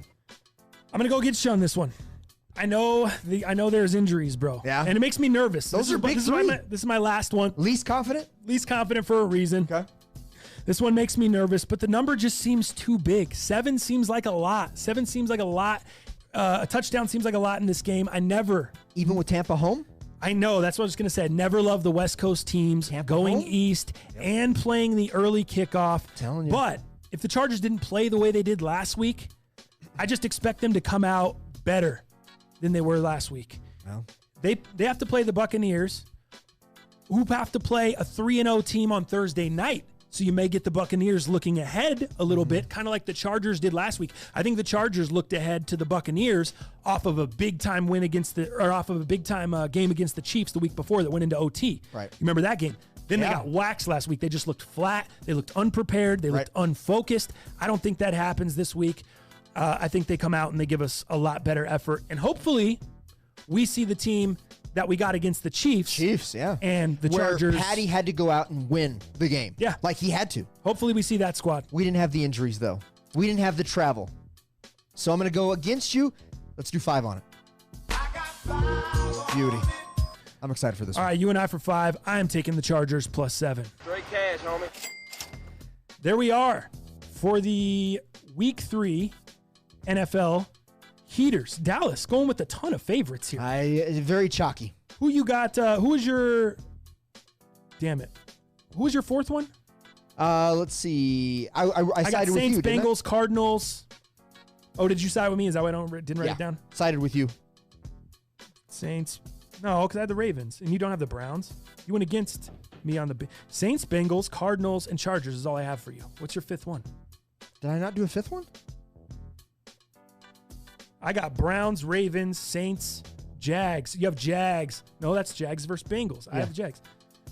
I'm going to go get you on this one. I know there's injuries, bro. Yeah. And it makes me nervous. Those are big three. This is my last one. Least confident? Least confident for a reason. Okay. This one makes me nervous, but the number just seems too big. 7 seems like a lot. 7 seems like a lot. A touchdown seems like a lot in this game. Even with Tampa home? I know. That's what I was going to say. I never loved the West Coast teams going home? east and playing the early kickoff. Telling you. But if the Chargers didn't play the way they did last week, I just expect them to come out better than they were last week. Well, They have to play the Buccaneers, who have to play a 3-0 team on Thursday night. So you may get the Buccaneers looking ahead a little bit, kind of like the Chargers did last week. I think the Chargers looked ahead to the Buccaneers off of a big-time win off of a big-time game against the Chiefs the week before that went into OT. Right. You remember that game? Then they got waxed last week. They just looked flat. They looked unprepared. They looked unfocused. I don't think that happens this week. I think they come out and they give us a lot better effort. And hopefully we see the team that we got against the Chiefs. And the Chargers. Where Patty had to go out and win the game. Yeah. Like he had to. Hopefully we see that squad. We didn't have the injuries, though. We didn't have the travel. So I'm going to go against you. Let's do 5 on it. Beauty. I'm excited for this one. All right, you and I for 5. I am taking the Chargers +7. Straight cash, homie. There we are for the Week 3 NFL heaters. Dallas going with a ton of favorites here. Very chalky. Who you got? Who was your? Damn it. Who was your 4th one? Let's see. I sided with you. Saints, Bengals, Cardinals. Oh, did you side with me? Is that why I didn't write it down? Sided with you. Saints. No, because I had the Ravens, and you don't have the Browns. You went against me on the Saints, Bengals, Cardinals, and Chargers is all I have for you. What's your 5th one? Did I not do a 5th one? I got Browns, Ravens, Saints, Jags. You have Jags. No, that's Jags versus Bengals. I have Jags.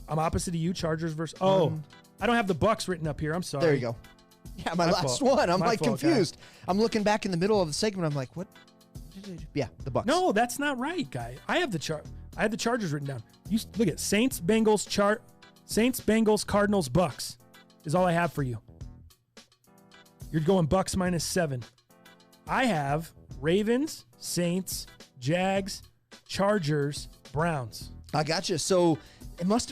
I'm opposite of you, Chargers versus... Oh, I don't have the Bucks written up here. I'm sorry. There you go. Yeah, my last one. I'm like confused. Guy. I'm looking back in the middle of the segment. I'm like, what? Yeah, the Bucks. No, that's not right, guy. I have the Chargers written down. You look at Saints, Bengals, Cardinals, Bucks is all I have for you. You're going Bucks -7. I have Ravens, Saints, Jags, Chargers, Browns. I got you. So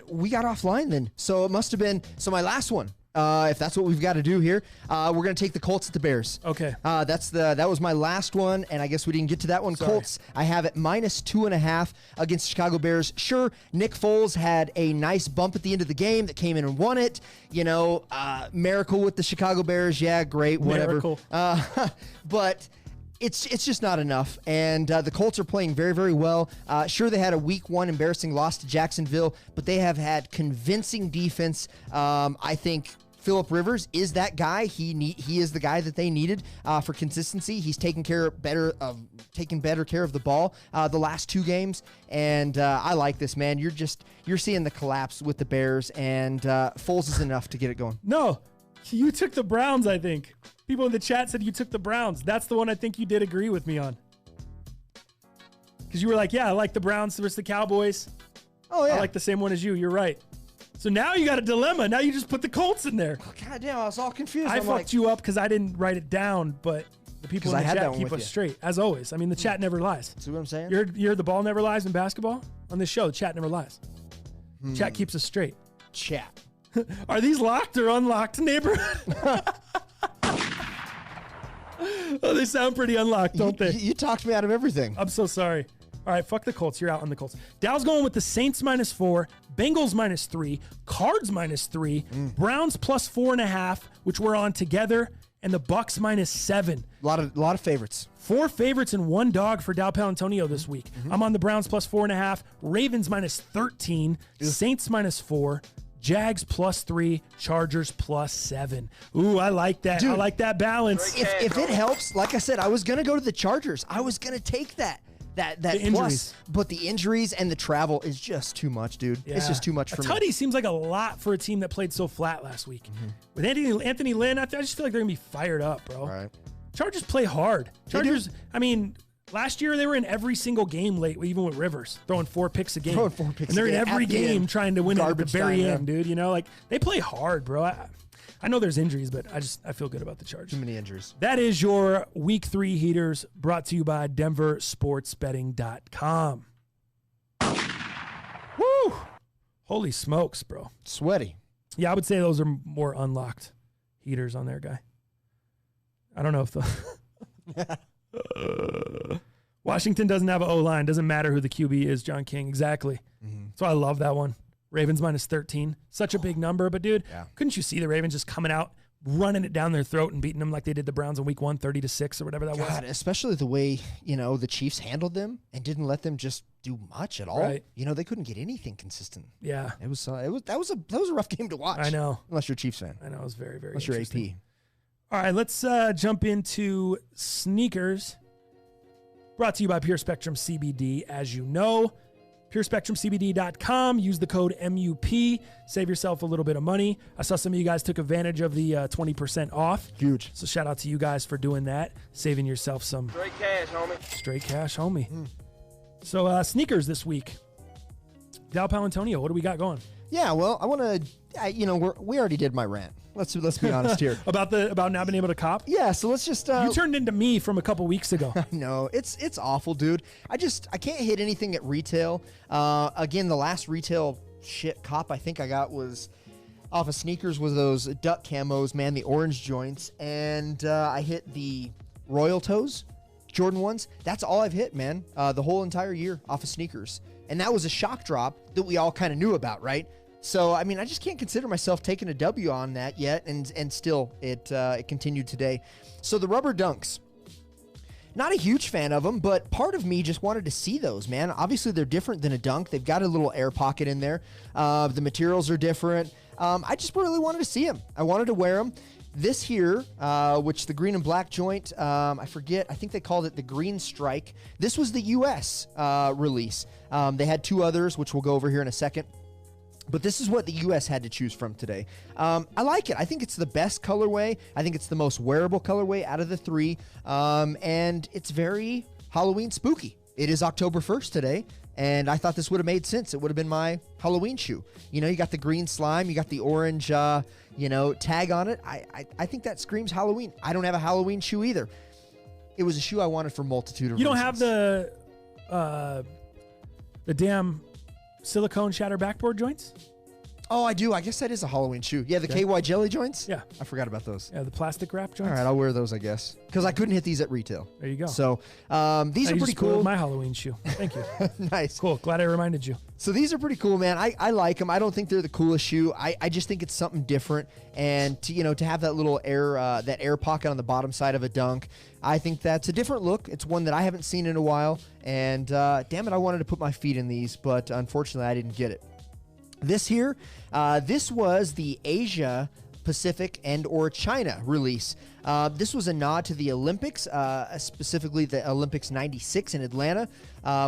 we got offline then. So it must have been, my last one, if that's what we've got to do here, we're going to take the Colts at the Bears. Okay. That was my last one, and I guess we didn't get to that one. Sorry. Colts, I have it -2.5 against Chicago Bears. Sure, Nick Foles had a nice bump at the end of the game that came in and won it. Miracle with the Chicago Bears. Yeah, great, whatever. Miracle. But it's just not enough, and the Colts are playing very, very well. Sure, they had a Week 1 embarrassing loss to Jacksonville, but they have had convincing defense. I think Phillip Rivers is that guy. He is the guy that they needed for consistency. He's taking better care of the ball the last 2 games, and I like this, man. You're seeing the collapse with the Bears, and Foles is enough to get it going. No, you took the Browns, I think. People in the chat said you took the Browns. That's the one I think you did agree with me on. Because you were like, yeah, I like the Browns versus the Cowboys. Oh, yeah. I like the same one as you. You're right. So now you got a dilemma. Now you just put the Colts in there. Oh, God damn, I was all confused. I fucked you up because I didn't write it down, but the people in the chat keep us straight, as always. I mean, the chat never lies. See what I'm saying? You're the ball never lies in basketball? On this show, the chat never lies. Chat keeps us straight. Chat. Are these locked or unlocked neighborhood? Oh, they sound pretty unlocked, don't they? You talked me out of everything. I'm so sorry. All right, fuck the Colts. You're out on the Colts. Dow's going with the Saints -4, Bengals -3, Cards -3, Browns +4.5, which we're on together, and the Bucks -7. A lot of favorites. 4 favorites and 1 dog for Dow Palantonio this week. I'm on the Browns +4.5, Ravens -13, Saints -4, Jags +3, Chargers +7. Ooh, I like that. Dude, I like that balance. If it helps, like I said, I was going to go to the Chargers. I was going to take that plus, injuries. But the injuries and the travel is just too much, dude. Yeah. It's just too much for me. A tutty seems like a lot for a team that played so flat last week. With Anthony Lynn, I just feel like they're going to be fired up, bro. All right. Chargers play hard. Chargers, I mean, last year they were in every single game late, even with Rivers, throwing 4 picks a game. And they're in every game trying to win it at the very end, dude. Like, they play hard, bro. I know there's injuries, but I feel good about the Chargers. Too many injuries. That is your Week 3 heaters, brought to you by DenverSportsBetting.com. Woo! Holy smokes, bro. Sweaty. Yeah, I would say those are more unlocked heaters on there, guy. I don't know if the... Washington doesn't have an O-line. Doesn't matter who the QB is, John King. Exactly. So I love that one. Ravens -13. Such a big number. But, dude, couldn't you see the Ravens just coming out, running it down their throat and beating them like they did the Browns in week 1, 30-6 or whatever that was. Especially the way, the Chiefs handled them and didn't let them just do much at all. Right. They couldn't get anything consistent. Yeah. That was a rough game to watch. I know. Unless you're a Chiefs fan. I know. It was very, very Unless you're interesting. AP. All right, let's jump into sneakers. Brought to you by Pure Spectrum CBD, as you know. PureSpectrumCBD.com. Use the code MUP. Save yourself a little bit of money. I saw some of you guys took advantage of the 20% off. Huge. So shout out to you guys for doing that. Saving yourself some Straight cash, homie. straight cash, homie. So sneakers this week. Dal Palantonio, what do we got going? Yeah, well, I want to, we already did my rant. Let's be honest here. about not being able to cop? Yeah, so let's just... you turned into me from a couple weeks ago. No, it's awful, dude. I can't hit anything at retail. Again, the last retail cop I think I got was off of sneakers was those duck camos, man, the orange joints. And I hit the Royal Toes, Jordan ones. That's all I've hit, man, the whole entire year off of sneakers. And that was a shock drop that we all kind of knew about, right? So, I mean, I just can't consider myself taking a W on that yet, and still, it continued today. So the rubber dunks, not a huge fan of them, but part of me just wanted to see those, man. Obviously, they're different than a dunk. They've got a little air pocket in there. The materials are different. I just really wanted to see them. I wanted to wear them. This here, which the green and black joint, I forget, I think they called it the Green Strike. This was the U.S. Release. They had two others, which we'll go over here in a second. But this is what the U.S. had to choose from today. I like it. I think it's the best colorway. I think it's the most wearable colorway out of the three. And it's very Halloween spooky. It is October 1st today, and I thought this would have made sense. It would have been my Halloween shoe. You got the green slime. You got the orange, tag on it. I think that screams Halloween. I don't have a Halloween shoe either. It was a shoe I wanted for a multitude of reasons. You don't have the damn silicone shatter backboard joints? Oh, I do. I guess that is a Halloween shoe. Yeah, the KY jelly joints? Yeah. I forgot about those. Yeah, the plastic wrap joints. All right, I'll wear those, I guess. Because I couldn't hit these at retail. There you go. So these are pretty cool. My Halloween shoe. Thank you. Nice. Cool. Glad I reminded you. So these are pretty cool, man. I like them. I don't think they're the coolest shoe. I just think it's something different. And to have that little air pocket on the bottom side of a dunk, I think that's a different look. It's one that I haven't seen in a while. And damn it, I wanted to put my feet in these, but unfortunately I didn't get it. This here, this was the Asia Pacific and or China release. This was a nod to the Olympics, specifically the Olympics 96 in Atlanta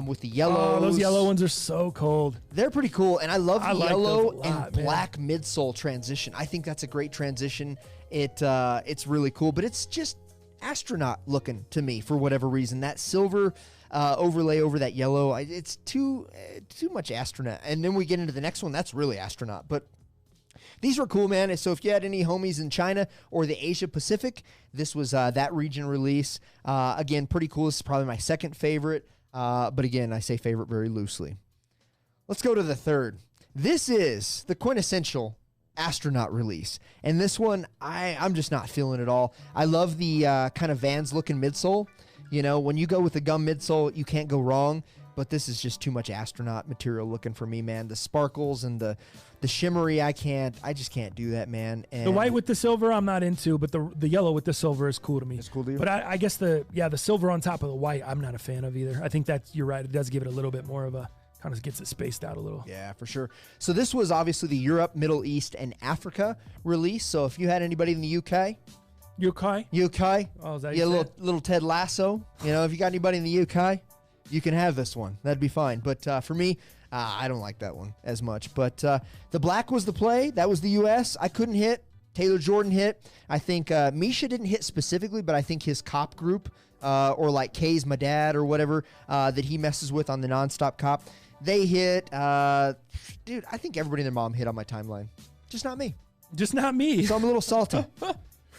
with the yellows. Oh, those yellow ones are so cold. They're pretty cool, and I love the yellow like and black midsole transition. I think that's a great transition. It's really cool, but it's just astronaut looking to me for whatever reason. That silver overlay over that yellow, it's too much astronaut. And then we get into the next one, that's really astronaut. But these were cool, man. So if you had any homies in China or the Asia Pacific, this was that region release. Again, pretty cool. This is probably my second favorite. But again, I say favorite very loosely. Let's go to the third. This is the quintessential astronaut release. And this one, I'm just not feeling at all. I love the kind of Vans looking midsole. When you go with the gum midsole, you can't go wrong. But this is just too much astronaut material looking for me, man. The sparkles and the shimmery, I just can't do that, man. And the white with the silver, I'm not into, but the yellow with the silver is cool to me. It's cool to you? But I guess the silver on top of the white, I'm not a fan of either. I think that you're right. It does give it a little bit more of a, kind of gets it spaced out a little. Yeah, for sure. So this was obviously the Europe, Middle East, and Africa release. So if you had anybody in the UK. UK? Oh, is that yeah, little Ted Lasso. If you got anybody in the UK, you can have this one. That'd be fine. But for me, I don't like that one as much. But the black was the play. That was the U.S. I couldn't hit. Taylor Jordan hit. I think Misha didn't hit specifically, but I think his cop group or like Kay's My Dad or whatever that he messes with on the Nonstop Cop, they hit. Dude, I think everybody and their mom hit on my timeline. Just not me. Just not me. So I'm a little salty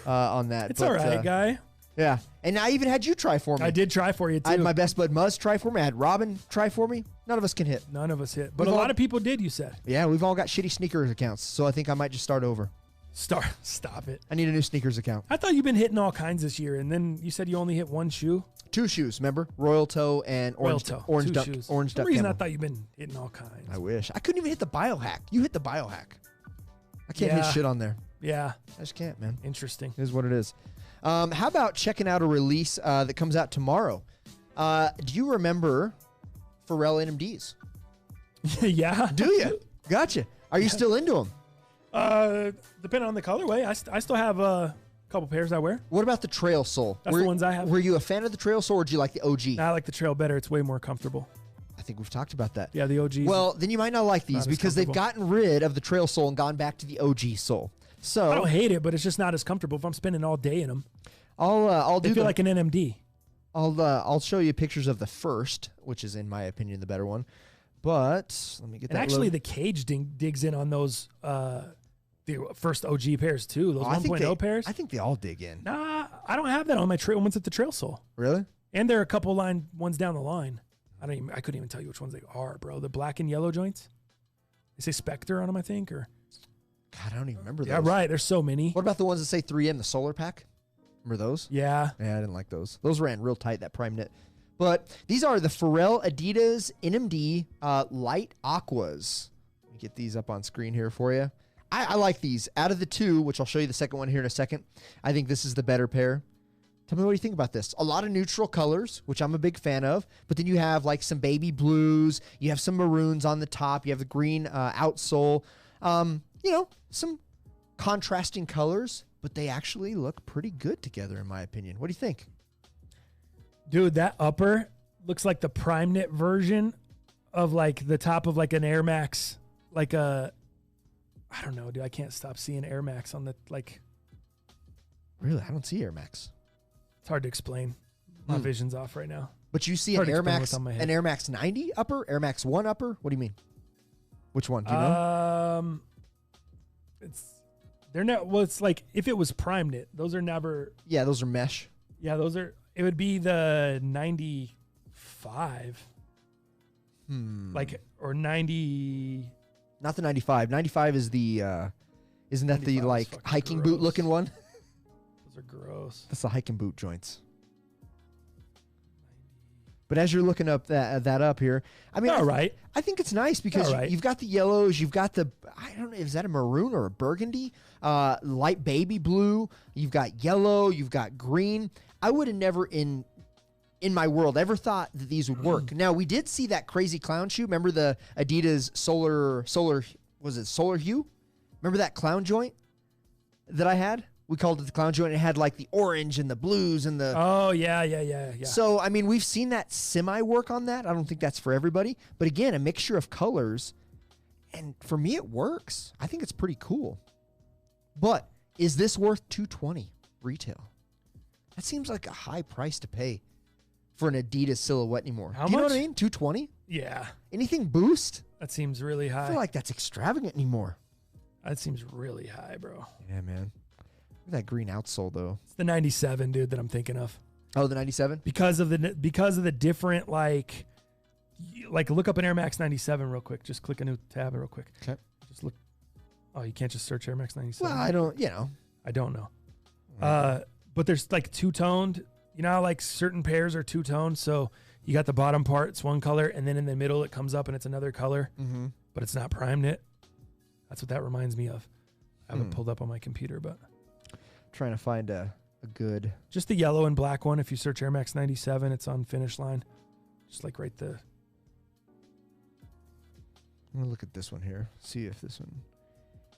on that. It's all right, guy. Yeah. And I even had you try for me. I did try for you, too. I had my best bud Muzz try for me. I had Robin try for me. None of us can hit. None of us hit. But a lot of people did, you said. Yeah, we've all got shitty sneakers accounts, so I think I might just start over. Stop it. I need a new sneakers account. I thought you've been hitting all kinds this year, and then you said you only hit one shoe. Two shoes, remember? Royal Toe and Orange Duck. Two shoes. Orange Duck. For some reason, I thought you've been hitting all kinds. I wish. I couldn't even hit the Biohack. You hit the Biohack. I can't hit shit on there. Yeah. I just can't, man. Interesting. It is what it is. How about checking out a release that comes out tomorrow? Do you remember Pharrell NMDs? Yeah. Do you? Gotcha. Are you still into them? Depending on the colorway, I still have a couple pairs I wear. What about the Trail Sole? That's the ones I have. Were you a fan of the Trail Sole, or do you like the OG? I like the Trail better. It's way more comfortable. I think we've talked about that. Yeah, the OG. Well, then you might not like these because they've gotten rid of the Trail Sole and gone back to the OG sole. So I don't hate it, but it's just not as comfortable if I'm spending all day in them. I'll do. They feel like an NMD. I'll show you pictures of the first, which is in my opinion the better one. But let me get that. And actually, the cage digs in on those the first OG pairs too. Those 1.0 pairs. I think they all dig in. Nah, I don't have that on my trail ones at the Trail Sole. Really? And there are a couple ones down the line. I couldn't even tell you which ones they are, bro. The black and yellow joints. They say Spectre on them, I think, or. God, I don't even remember those. Yeah, right. There's so many. What about the ones that say 3M, the solar pack? Remember those? Yeah. Yeah, I didn't like those. Those ran real tight, that prime knit. But these are the Pharrell Adidas NMD Light Aquas. Let me get these up on screen here for you. I like these. Out of the two, which I'll show you the second one here in a second, I think this is the better pair. Tell me what you think about this. A lot of neutral colors, which I'm a big fan of, but then you have like some baby blues, you have some maroons on the top, you have the green outsole, some contrasting colors, but they actually look pretty good together in my opinion. What do you think? Dude, that upper looks like the prime knit version of like the top of like an Air Max, like I don't know, dude. I can't stop seeing Air Max on the like. Really, I don't see Air Max. It's hard to explain. My vision's off right now. But you see an Air Max 90 upper, Air Max 1 upper. What do you mean? Which one? Do you know? They're not. Well, it's like if it was prime knit, those are never. Yeah, those are mesh. Yeah, those are. It would be the 95. Like or 90. Not the 95. 95 is the. Isn't that the like hiking boot looking one? Those are gross. That's the hiking boot joints. But as you're looking up that up here, I mean, I think it's nice because you've got the yellows, you've got the, I don't know, is that a maroon or a burgundy? Light baby blue. You've got yellow, you've got green. I would have never in my world ever thought that these would work. Now, we did see that crazy clown shoe. Remember the Adidas Solar, was it Solar Hue? Remember that clown joint that I had? We called it the clown joint. It had like the orange and the blues and the... Oh, yeah. So, I mean, we've seen that semi-work on that. I don't think that's for everybody. But again, a mixture of colors. And for me, it works. I think it's pretty cool. But is this worth $220 retail? That seems like a high price to pay for an Adidas silhouette anymore. How Do you know much? what I mean? $220? Yeah. Anything Boost? That seems really high. I feel like that's extravagant anymore. That seems really high, bro. Yeah, man. Look at that green outsole, though. It's the 97, dude, that I'm thinking of. Oh, the 97? Because of the different, like look up an Air Max 97 real quick. Just click a new tab real quick. Okay. Just look. Oh, you can't just search Air Max 97. Well, I don't know. But there's like two-toned. You know how like certain pairs are two-toned? So you got the bottom part, it's one color, and then in the middle it comes up and it's another color. Mm-hmm. But it's not prime knit. That's what that reminds me of. I haven't pulled up on my computer, but... Trying to find a good... Just the yellow and black one. If you search Air Max 97, it's on Finish Line. Just like right there. I'm going to look at this one here. See if this one...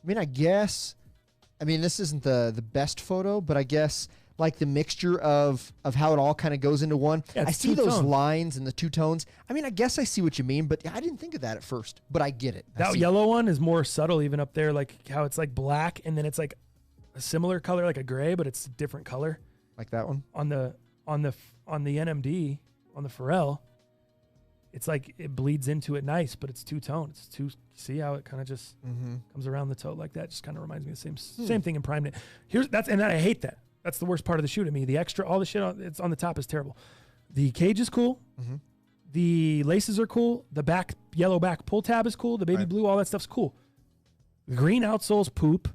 I mean, this isn't the best photo, but I guess like the mixture of how it all kind of goes into one. Yeah, I see those lines and the two tones. I mean, I guess I see what you mean, but I didn't think of that at first. But I get it. That yellow one is more subtle even up there, like how it's like black and then it's like a similar color, like a gray, but it's a different color. Like that one? On the NMD, on the Pharrell, it's like it bleeds into it nice, but it's two-tone. See how it kind of just comes around the toe like that? Just kind of reminds me of the same thing in prime knit. I hate that. That's the worst part of the shoe to me. The extra, all the shit it's on the top is terrible. The cage is cool. Mm-hmm. The laces are cool. The back yellow back pull tab is cool. The baby blue, all that stuff's cool. The green outsole's poop.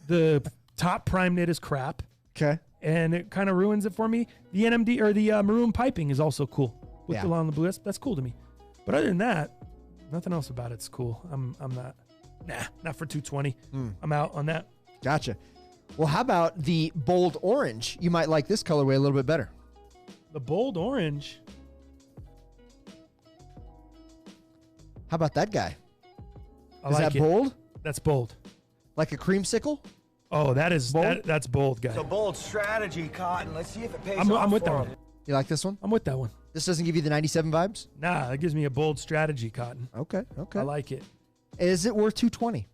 The top prime knit is crap. Okay. And it kind of ruins it for me. The NMD or the maroon piping is also cool with the along the blue. That's cool to me. But other than that, nothing else about it's cool. I'm not for $220. I'm out on that. Gotcha. Well, how about the bold orange? You might like this colorway a little bit better. The bold orange. How about that guy? I Is like that it. bold? That's bold. Like a creamsicle? Oh, that is Bold? that's bold, guy. It's a bold strategy, Cotton. Let's see if it pays I'm off with that for one. him. You like this one? I'm with that one. This doesn't give you the 97 vibes? Nah, that gives me a bold strategy, Cotton. Okay. I like it. Is it worth $220?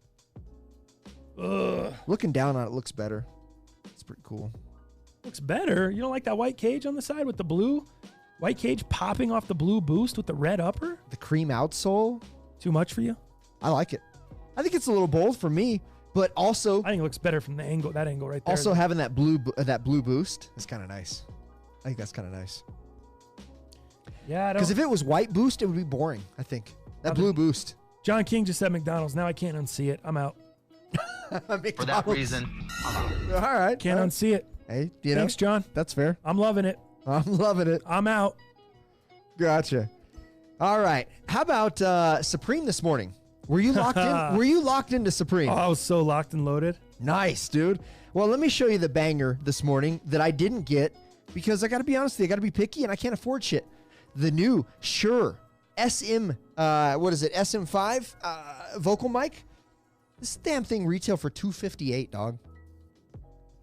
Ugh. Looking down on it looks better. It's pretty cool. Looks better. You don't like that white cage on the side with the blue? White cage popping off the blue boost with the red upper? The cream outsole? Too much for you? I like it. I think it's a little bold for me, but also I think it looks better from the angle, that angle right there. also having that blue boost is kind of nice. I think that's kind of nice. Yeah, I don't. Because if it was white boost, it would be boring, I think. That blue boost. John King just said McDonald's. Now I can't unsee it. I'm out. For that reason, All right. Can't all right. unsee it. Hey, Thanks, John. That's fair. I'm loving it. I'm loving it. I'm out. Gotcha. All right. How about Supreme this morning? Were you locked in? Were you locked into Supreme? Oh, I was so locked and loaded. Nice, dude. Well, let me show you the banger this morning that I didn't get because I got to be honest with you, I got to be picky and I can't afford shit. The new Shure SM, SM5 vocal mic. This damn thing retail for $258, dog.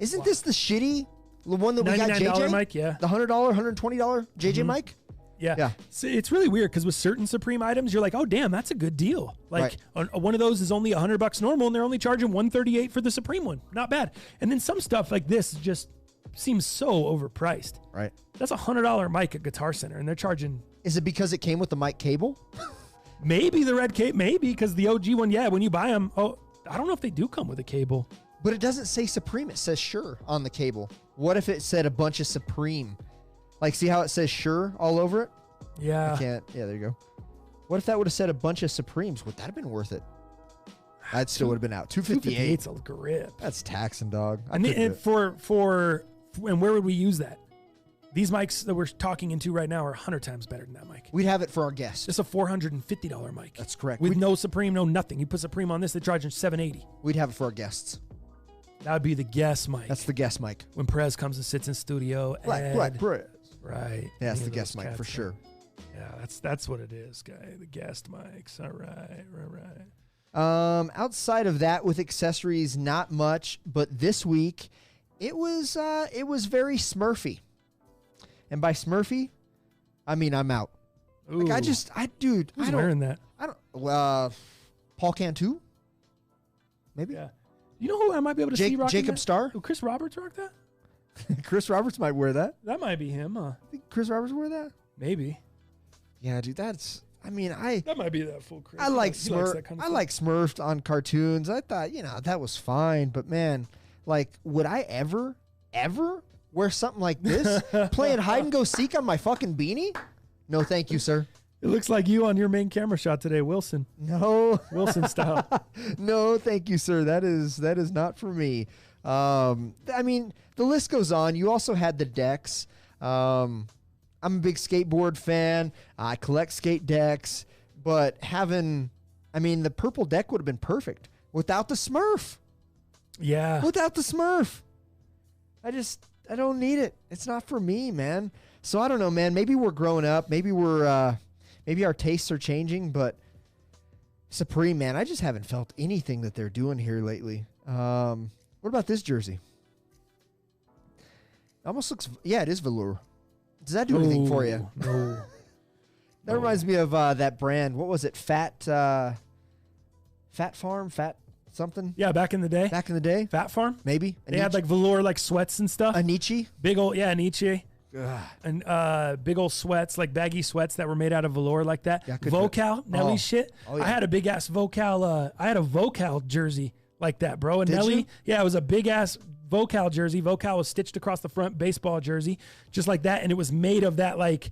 Isn't this the shitty one that we got, $99 JJ? mic, yeah. The $100, $120 JJ mic? Yeah. So it's really weird because with certain Supreme items, you're like, oh, damn, that's a good deal. Like one of those is only $100 normal and they're only charging $138 for the Supreme one. Not bad. And then some stuff like this just seems so overpriced. Right. That's a $100 mic at Guitar Center and they're charging. Is it because it came with the mic cable? Maybe the red cable, maybe because the OG one, yeah, when you buy them, I don't know if they do come with a cable. But it doesn't say Supreme. It says Shure on the cable. What if it said a bunch of Supreme? Like, see how it says Shure all over it? Yeah. I can't. Yeah, there you go. What if that would have said a bunch of Supremes? Would that have been worth it? That still would have been out. $258. $258's a grip. That's taxing, dog. And where would we use that? These mics that we're talking into right now are 100 times better than that mic. We'd have it for our guests. It's a $450 mic. That's correct. With no Supreme, no nothing. You put Supreme on this, they charge you $780. We'd have it for our guests. That would be the guest mic. That's the guest mic. When Prez comes and sits in studio. Black Prez. Right. Yeah, that's the guest mic for sure. Yeah, that's what it is, guy. The guest mics. All right. Outside of that, with accessories, not much. But this week, it was very Smurfy. And by Smurfy, I mean I'm out. Ooh. Like Who's wearing that? Paul Cantu? Maybe? Yeah. You know who I might be able to see rocking Jacob that? Starr? Who, Chris Roberts rocked that? Chris Roberts might wear that. That might be him, huh? I think Chris Roberts wear that? Maybe. Yeah, dude, That might be that full Chris. I like He likes Smurf. that kind of I stuff. like Smurfed on cartoons. I thought, that was fine. But man, like, would I ever wear something like this? Playing hide and go seek on my fucking beanie? No, thank you, sir. It looks like you on your main camera shot today, Wilson. No. Wilson style. No, thank you, sir. That is not for me. I mean, the list goes on. You also had the decks. I'm a big skateboard fan. I collect skate decks, but the purple deck would have been perfect without the Smurf. Yeah. Without the Smurf. I don't need it. It's not for me, man. So I don't know, man. Maybe we're growing up. Maybe maybe our tastes are changing, but Supreme, man, I just haven't felt anything that they're doing here lately. What about this jersey? Almost looks, it is velour. Does that do anything for you? No. That reminds me of that brand. What was it? Fat Farm? Fat something? Yeah, back in the day. Back in the day? Fat Farm? Maybe. They had like velour like sweats and stuff. Anichi? Big old, Anichi. Ugh. And big old sweats, like baggy sweats that were made out of velour like that. Yeah, Vocal, Nelly shit. Oh, yeah. I had a big ass Vocal, I had a Vocal jersey like that, bro. And Did Nelly, you? yeah, it was a big ass Vocal jersey. Vocal was stitched across the front, baseball jersey, just like that. And it was made of that, like,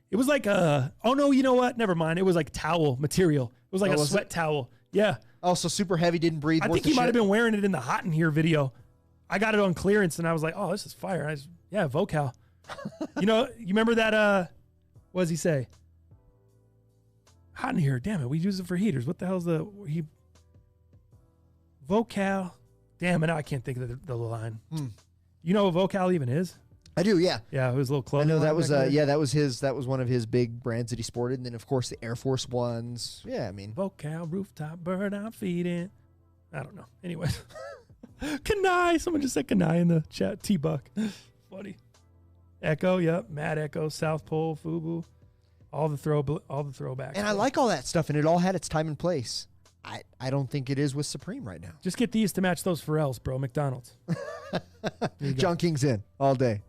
it was like oh no, you know what? Never mind. It was like towel material. It was like a sweat towel. Yeah. Oh, so super heavy, didn't breathe. I think he might have been wearing it in the Hot in Here video. I got it on clearance and I was like, oh, this is fire. Vocal. You remember that, what does he say? Hot in Here. Damn it. We use it for heaters. What the hell's Vocal Damn, and now I can't think of the line. You know what Vocal even is? I do, yeah. Yeah, it was a little close. I know that was that was one of his big brands that he sported, and then of course the Air Force Ones. Yeah, I mean Vocal rooftop bird I'm feeding. I don't know. Anyway, Kanai. Someone just said Kanai in the chat. T-Buck, funny. Echo, yep. Mad Echo, South Pole, Fubu, all the throwbacks. And I like all that stuff, and it all had its time and place. I don't think it is with Supreme right now. Just get these to match those Pharrells, bro. McDonald's. John King's in all day.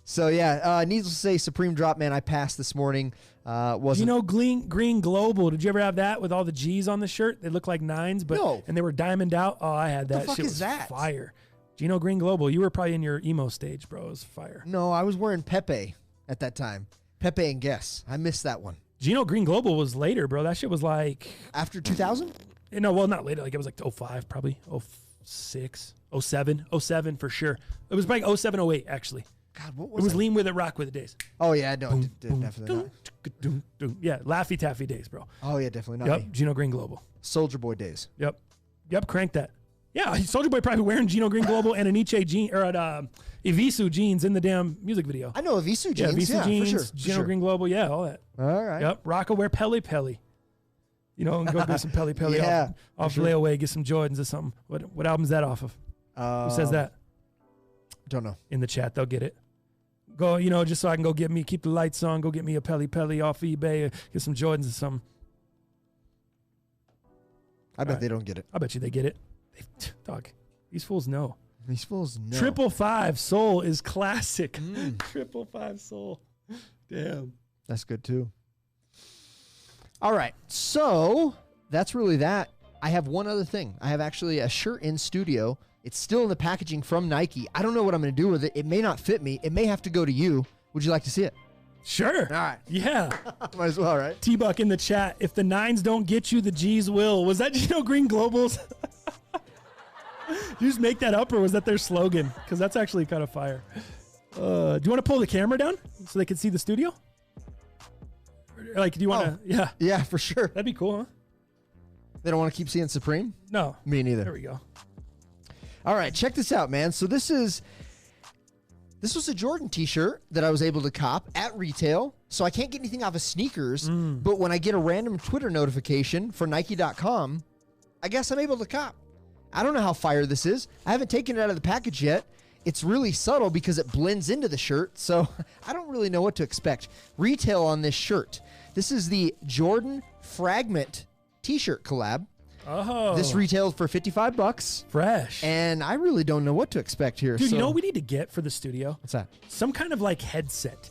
So, yeah, needless to say, Supreme drop, man, I passed this morning. You know Green Global? Did you ever have that with all the G's on the shirt? They look like 9s, but no. And they were diamond out. Oh, I had that. What the fuck shit is was that? Fire. Gino Green Global. You were probably in your emo stage, bro. It was fire. No, I was wearing Pepe at that time. Pepe and Guess. I missed that one. Gino Green Global was later, bro. That shit was like... After 2000? No, well, not later. Like, it was like 05, probably. 06, 07. 07 for sure. It was like 07, 08, actually. God, what was it? Was that? Lean With It, Rock With It days. Oh, yeah, no, definitely not. Yeah, Laffy Taffy days, bro. Oh, yeah, definitely not Yep, me. Gino Green Global. Soldier Boy days. Yep, crank that. Yeah, Soldier Boy probably wearing Gino Green Global and an Iche jean, or Evisu jeans in the damn music video. I know Evisu jeans, Evisu jeans, for sure. Gino Green Global, yeah, all that. All right. Yep, Rocco wear Pele Pele. You know, and go get some Pele Pele off layaway, get some Jordans or something. What album's that off of? Who says that? Don't know. In the chat, they'll get it. Go, just so I can go keep the lights on, go get me a Pele Pele off eBay, get some Jordans or something. I bet they don't get it. I bet you they get it. Dog, these fools know. These fools know. 555 Soul is classic. 555 Soul. Damn. That's good too. All right, so that's really that. I have one other thing. I have actually a shirt in studio. It's still in the packaging from Nike. I don't know what I'm going to do with it. It may not fit me. It may have to go to you. Would you like to see it? Sure. All right. Yeah. Might as well, right? T-Buck in the chat. If the 9s don't get you, the G's will. Was that Gino Green Globals? Did you just make that up, or was that their slogan? Because that's actually kind of fire. Do you want to pull the camera down so they can see the studio? Like, do you want to? Yeah. Yeah, for sure. That'd be cool, huh? They don't want to keep seeing Supreme? No. Me neither. There we go. All right, check this out, man. So this was a Jordan t-shirt that I was able to cop at retail. So I can't get anything off of sneakers, but when I get a random Twitter notification for Nike.com, I guess I'm able to cop. I don't know how fire this is. I haven't taken it out of the package yet. It's really subtle because it blends into the shirt, so I don't really know what to expect. Retail on this shirt. This is the Jordan Fragment t-shirt collab. Oh. This retailed for $55. Fresh. And I really don't know what to expect here. Dude, you know what we need to get for the studio? What's that? Some kind of like headset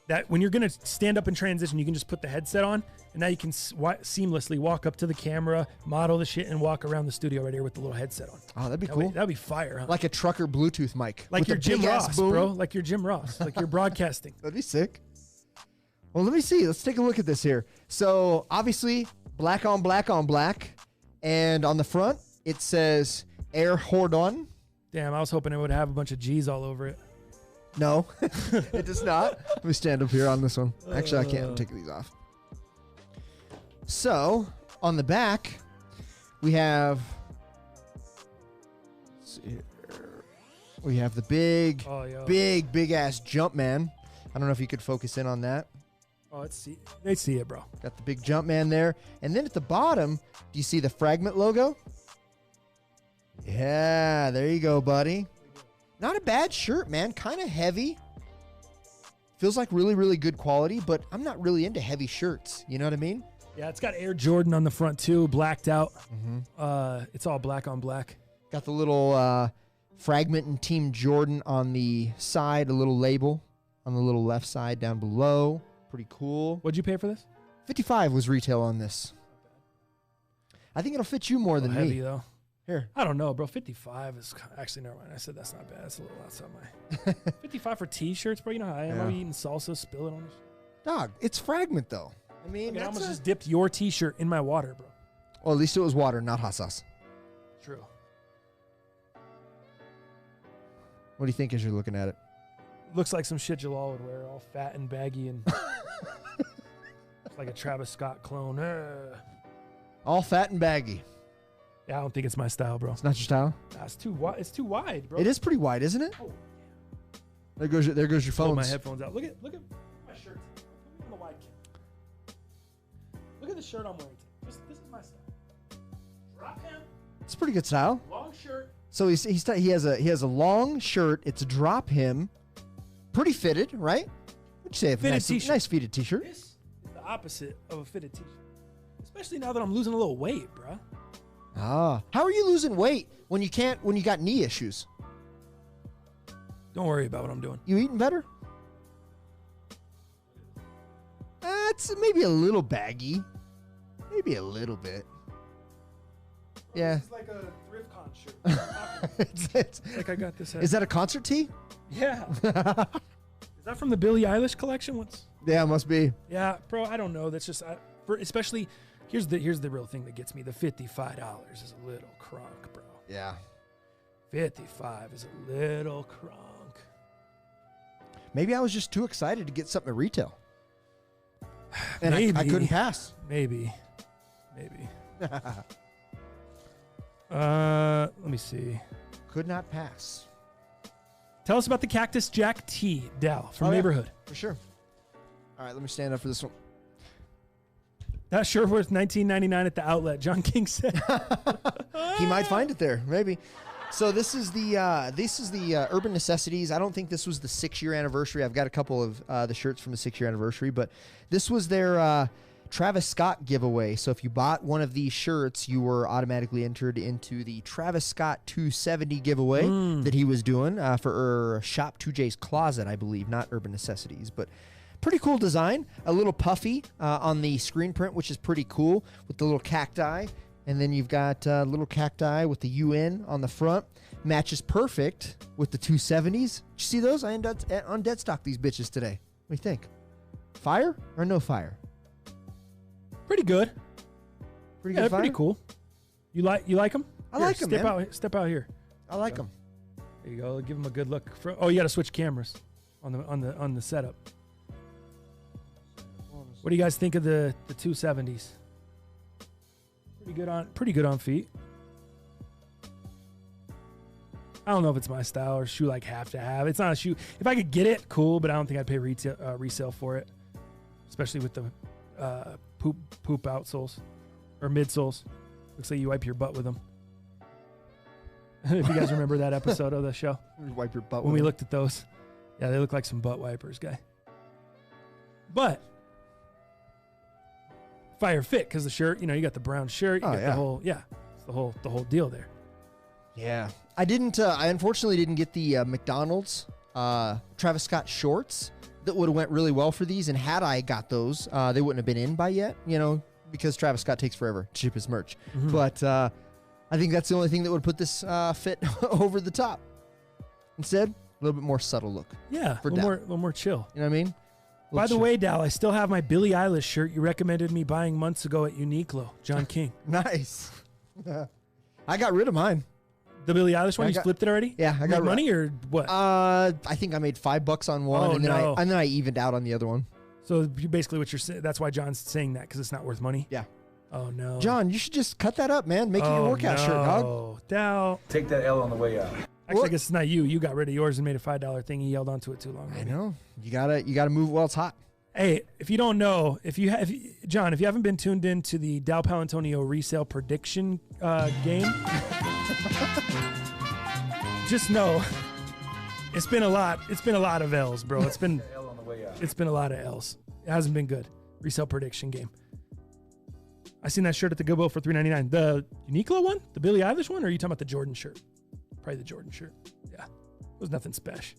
that when you're going to stand up and transition, you can just put the headset on, and now you can seamlessly walk up to the camera, model the shit, and walk around the studio right here with the little headset on. Oh, that'd be cool. That'd be fire, huh? Like a trucker Bluetooth mic. Like your Jim Ross, boom. bro. Like your Jim Ross. Like you're broadcasting. That'd be sick. Well, let me see. Let's take a look at this here. So, obviously, black on black on black. And on the front, it says Air Hordon. Damn, I was hoping it would have a bunch of G's all over it. No, it does not. Let me stand up here on this one. Actually, I can't take these off. So, on the back, we have... Let's see here. We have the big ass Jumpman. I don't know if you could focus in on that. Oh, they see it, bro. Got the big Jumpman there. And then at the bottom, do you see the Fragment logo? Yeah, there you go, buddy. Not a bad shirt, man. Kind of heavy. Feels like really, really good quality, but I'm not really into heavy shirts. You know what I mean? Yeah, it's got Air Jordan on the front, too, blacked out. It's all black on black. Got the little Fragment and Team Jordan on the side, a little label on the little left side down below. Pretty cool. What'd you pay for this? $55 was retail on this. I think it'll fit you more than heavy, me. Though. Here. I don't know, bro. 55 is actually, never mind. I said that's not bad. That's a little outside my 55 for t-shirts, bro. You know how I am. I'm eating salsa, spill it on this. Dog, it's Fragment though. I mean, I almost just dipped your t-shirt in my water, bro. Well, at least it was water, not hot sauce. True. What do you think as you're looking at it? Looks like some shit Jalal would wear, all fat and baggy and like a Travis Scott clone. All fat and baggy. Yeah, I don't think it's my style, bro. It's not your style? Nah, it's too wide. It's too wide, bro. It is pretty wide, isn't it? Oh. There goes your Pull phones. my headphones out. Look at my shirt. Put me on the wide cam. Look at the shirt I'm wearing. This is my style. Drop him. It's a pretty good style. Long shirt. So he has a long shirt. It's a drop hem. Pretty fitted, right? What'd you say? Fitted t-shirt. Nice fitted t-shirt. This is the opposite of a fitted t-shirt. Especially now that I'm losing a little weight, bro. Ah. How are you losing weight when you got knee issues? Don't worry about what I'm doing. You eating better? It's maybe a little baggy. Maybe a little bit. Yeah. This is like a ThriftCon shirt. it's like I got this. Is that a concert tee? Yeah. Is that from the Billie Eilish collection? Yeah, it must be. Yeah, bro. I don't know. That's just especially. Here's the real thing that gets me. The $55 is a little crunk, bro. Yeah. 55 is a little crunk. Maybe I was just too excited to get something at retail. And Maybe. I couldn't pass. Maybe. Let me see. Could not pass. Tell us about the Cactus Jack T, Dal, from Neighborhood. Yeah, for sure. All right, let me stand up for this one. That shirt worth $19.99 at the outlet, John King said. He might find it there, maybe. So this is the Urban Necessities. I don't think this was the 6-year anniversary. I've got a couple of the shirts from the 6-year anniversary, but this was their Travis Scott giveaway. So if you bought one of these shirts, you were automatically entered into the Travis Scott 270 giveaway that he was doing for Shop 2J's Closet, I believe, not Urban Necessities, but pretty cool design. A little puffy on the screen print, which is pretty cool, with the little cacti. And then you've got a little cacti with the UN on the front. Matches perfect with the 270s. Did you see those? I ended up on dead stock these bitches today. What do you think? Fire or no fire? Pretty good. Pretty good fire? Pretty cool. You like them? I like them, man. Step out here. I like them. There you go. Give them a good look. You got to switch cameras on the setup. What do you guys think of the 270s? Pretty good on feet. I don't know if it's my style or shoe like have to have. It's not a shoe. If I could get it, cool, but I don't think I'd pay resale for it, especially with the poop outsoles or midsoles. Looks like you wipe your butt with them. If you guys remember that episode of the show, wipe your butt when with we them. looked at those. Yeah, they look like some butt wipers, guy. But fire fit because the shirt, you got the brown shirt, you got the whole, it's the whole deal there. Yeah, I unfortunately didn't get the McDonald's Travis Scott shorts that would have went really well for these. And had I got those, they wouldn't have been in by yet, because Travis Scott takes forever to ship his merch. Mm-hmm. But I think that's the only thing that would put this fit over the top. Instead, a little bit more subtle look. Yeah, a little more chill. You know what I mean? By the way, Dal, I still have my Billie Eilish shirt you recommended me buying months ago at Uniqlo. John King. Nice. I got rid of mine. The Billie Eilish one? You flipped it already? Yeah, I got money or what? I think I made $5 on one, and then I evened out on the other one. So basically, what you're saying, that's why John's saying that, because it's not worth money. Yeah. Oh no, John, you should just cut that up, man. Make it your workout shirt, dog. Dal. Take that L on the way out. Actually, I guess it's not you. You got rid of yours and made a $5 thing. You yelled onto it too long. I know. You gotta move while it's hot. Hey, if you don't know, John, if you haven't been tuned in to the Dal Palantonio resale prediction game, just know it's been a lot. It's been a lot of L's, bro. It's been a lot of L's. It hasn't been good. Resale prediction game. I seen that shirt at the Goodwill for $3.99. The Uniqlo one, the Billie Eilish one, or are you talking about the Jordan shirt? Probably the Jordan shirt. Yeah, it was nothing special.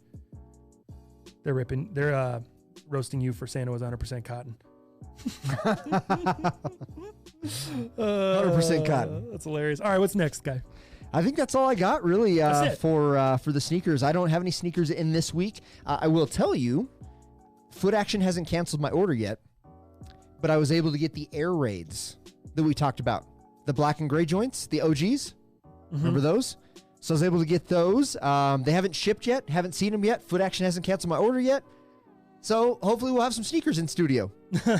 They're roasting you for saying it was 100% cotton. 100% cotton. That's hilarious. All right, what's next, guy? I think that's all I got, really, for the sneakers. I don't have any sneakers in this week. I will tell you, Foot Action hasn't canceled my order yet, but I was able to get the Air Raids that we talked about. The black and gray joints, the OGs. Mm-hmm. Remember those? So I was able to get those. They haven't shipped yet. Haven't seen them yet. Foot Action hasn't canceled my order yet. So hopefully we'll have some sneakers in studio.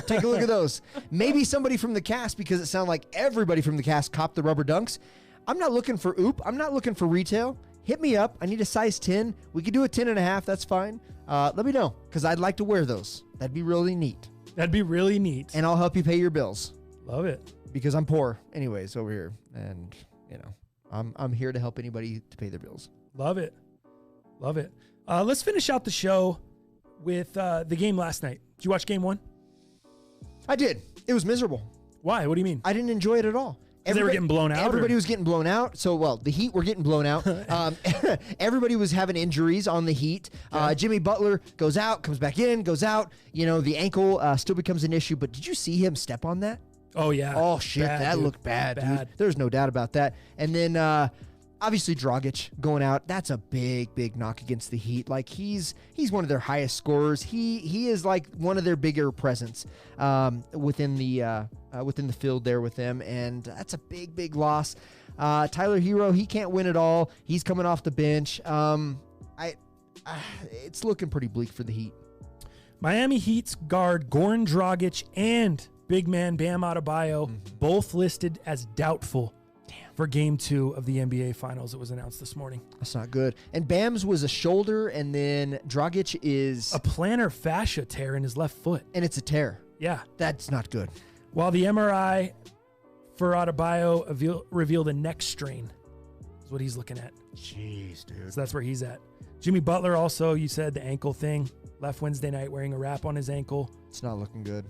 Take a look at those. Maybe somebody from the cast, because it sounded like everybody from the cast copped the rubber dunks. I'm not looking for oop. I'm not looking for retail. Hit me up. I need a size 10. We could do a 10.5. That's fine. Let me know because I'd like to wear those. That'd be really neat. That'd be really neat. And I'll help you pay your bills. Love it. Because I'm poor anyways over here. And, I'm here to help anybody to pay their bills. Love it. Love it. Let's finish out the show with the game last night. Did you watch game 1? I did. It was miserable. Why? What do you mean? I didn't enjoy it at all. They were getting blown out? Everybody was getting blown out. So, the Heat were getting blown out. Everybody was having injuries on the Heat. Jimmy Butler goes out, comes back in, goes out. The ankle still becomes an issue. But did you see him step on that? Oh, yeah. Oh, shit. That looked bad, dude. There's no doubt about that. And then, obviously, Dragic going out. That's a big, big knock against the Heat. Like, he's one of their highest scorers. He is like one of their bigger presence within the field there with them, and that's a big, big loss. Tyler Hero, he can't win it all. He's coming off the bench. It's looking pretty bleak for the Heat. Miami Heat's guard Goran Dragic and big man Bam Adebayo both listed as doubtful for Game 2 of the NBA Finals. It was announced this morning. That's not good. And Bam's was a shoulder, and then Dragic is a plantar fascia tear in his left foot. And it's a tear. Yeah. That's not good. While the MRI for Adebayo revealed a neck strain is what he's looking at. Jeez, dude. So that's where he's at. Jimmy Butler also, you said the ankle thing. Left Wednesday night wearing a wrap on his ankle. It's not looking good.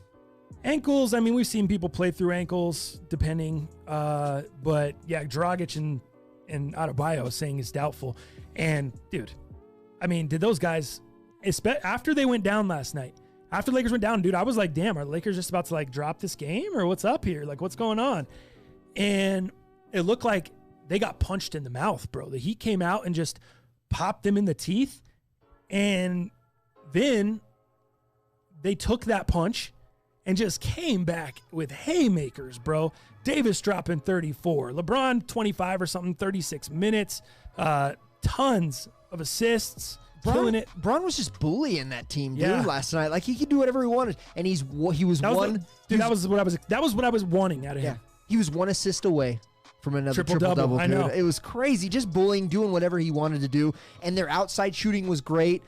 Ankles, I mean, we've seen people play through ankles, depending. But, yeah, Dragic and Adebayo saying it's doubtful. And, dude, I mean, did those guys, after they went down last night, after the Lakers went down, dude, I was like, damn, are the Lakers just about to, drop this game? Or what's up here? What's going on? And it looked like they got punched in the mouth, bro. The Heat came out and just popped them in the teeth. And then they took that punch and just came back with haymakers, bro. Davis dropping 34. LeBron 25 or something, 36 minutes. Tons of assists. Killing it. Bron was just bullying that team, dude, last night. Like, he could do whatever he wanted. And he was one. That was what I was wanting out of him. He was one assist away from another triple-double, I know. It was crazy. Just bullying, doing whatever he wanted to do. And their outside shooting was great.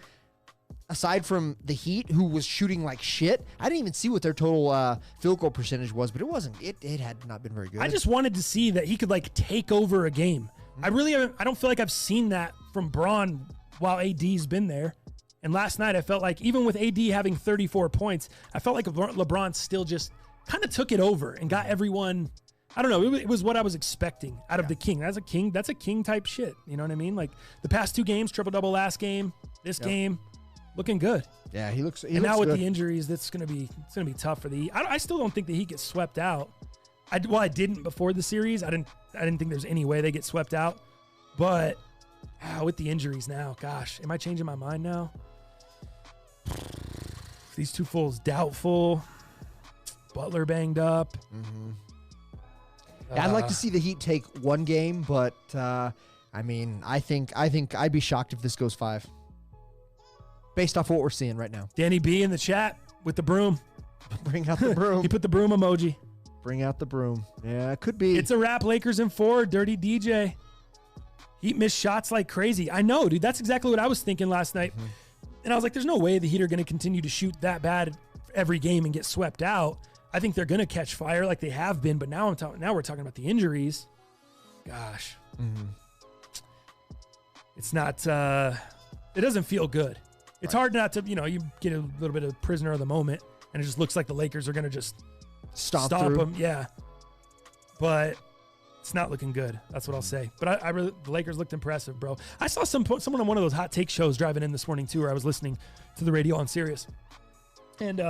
Aside from the Heat, who was shooting like shit, I didn't even see what their total field goal percentage was, but it wasn't. It had not been very good. I just wanted to see that he could take over a game. I don't feel like I've seen that from Bron while AD's been there. And last night I felt like even with AD having 34 points, I felt like LeBron still just kind of took it over and got everyone. I don't know. It was what I was expecting out of the King. That's a King type shit. You know what I mean? Like the past 2 games, triple-double last game, this game. Looking good. Yeah, he looks. And now with the injuries, it's gonna be tough for the Heat. I still don't think the Heat get swept out. I didn't before the series. I didn't think there's any way they get swept out. But with the injuries now, gosh, am I changing my mind now? These 2 fools doubtful. Butler banged up. Yeah, I'd like to see the Heat take 1 game, but I think I'd be shocked if this goes 5. Based off what we're seeing right now. Danny B in the chat with the broom. Bring out the broom. He put the broom emoji. Bring out the broom. Yeah, it could be. It's a wrap. Lakers in 4. Dirty DJ. Heat missed shots like crazy. I know, dude. That's exactly what I was thinking last night. And I was like, there's no way the Heat are going to continue to shoot that bad every game and get swept out. I think they're going to catch fire like they have been. But now we're talking about the injuries. Gosh. It's not, it doesn't feel good. It's hard not to, you get a little bit of prisoner of the moment, and it just looks like the Lakers are going to just stomp them. Yeah. But it's not looking good. That's what I'll say. But the Lakers looked impressive, bro. I saw someone on one of those hot take shows driving in this morning, too, where I was listening to the radio on Sirius. And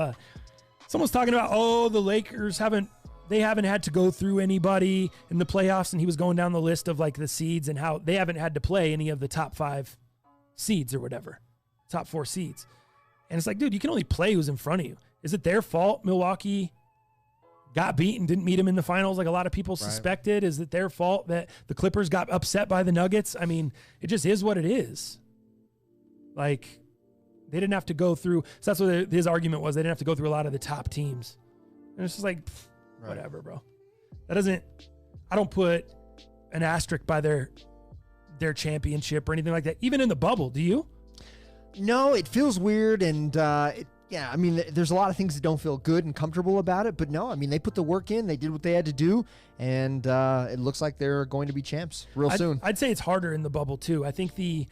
someone's talking about, the Lakers haven't had to go through anybody in the playoffs, and he was going down the list of, the seeds and how they haven't had to play any of the top 5 seeds or whatever. Top 4 seeds. And it's like, dude, you can only play who's in front of you. Is it their fault Milwaukee got beat and didn't meet them in the finals like a lot of people suspected? Is it their fault that the Clippers got upset by the Nuggets? I mean, it just is what it is. They didn't have to go through. So that's what his argument was. They didn't have to go through a lot of the top teams. And it's just whatever, bro. I don't put an asterisk by their championship or anything like that. Even in the bubble, do you? No, it feels weird, and yeah, I mean, there's a lot of things that don't feel good and comfortable about it, but no, I mean, they put the work in, they did what they had to do, and it looks like they're going to be champs real soon. I'd say it's harder in the bubble too. I think I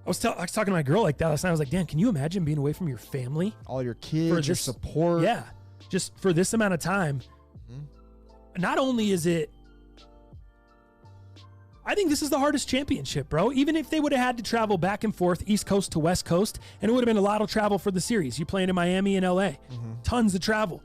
was talking to my girl like that last night. I was like, Dan, can you imagine being away from your family? All your kids, your support. Yeah, just for this amount of time. Mm-hmm. Not only is it, I think this is the hardest championship, bro. Even if they would have had to travel back and forth, East Coast to West Coast, and it would have been a lot of travel for the series. You're playing in Miami and LA. Mm-hmm. Tons of travel.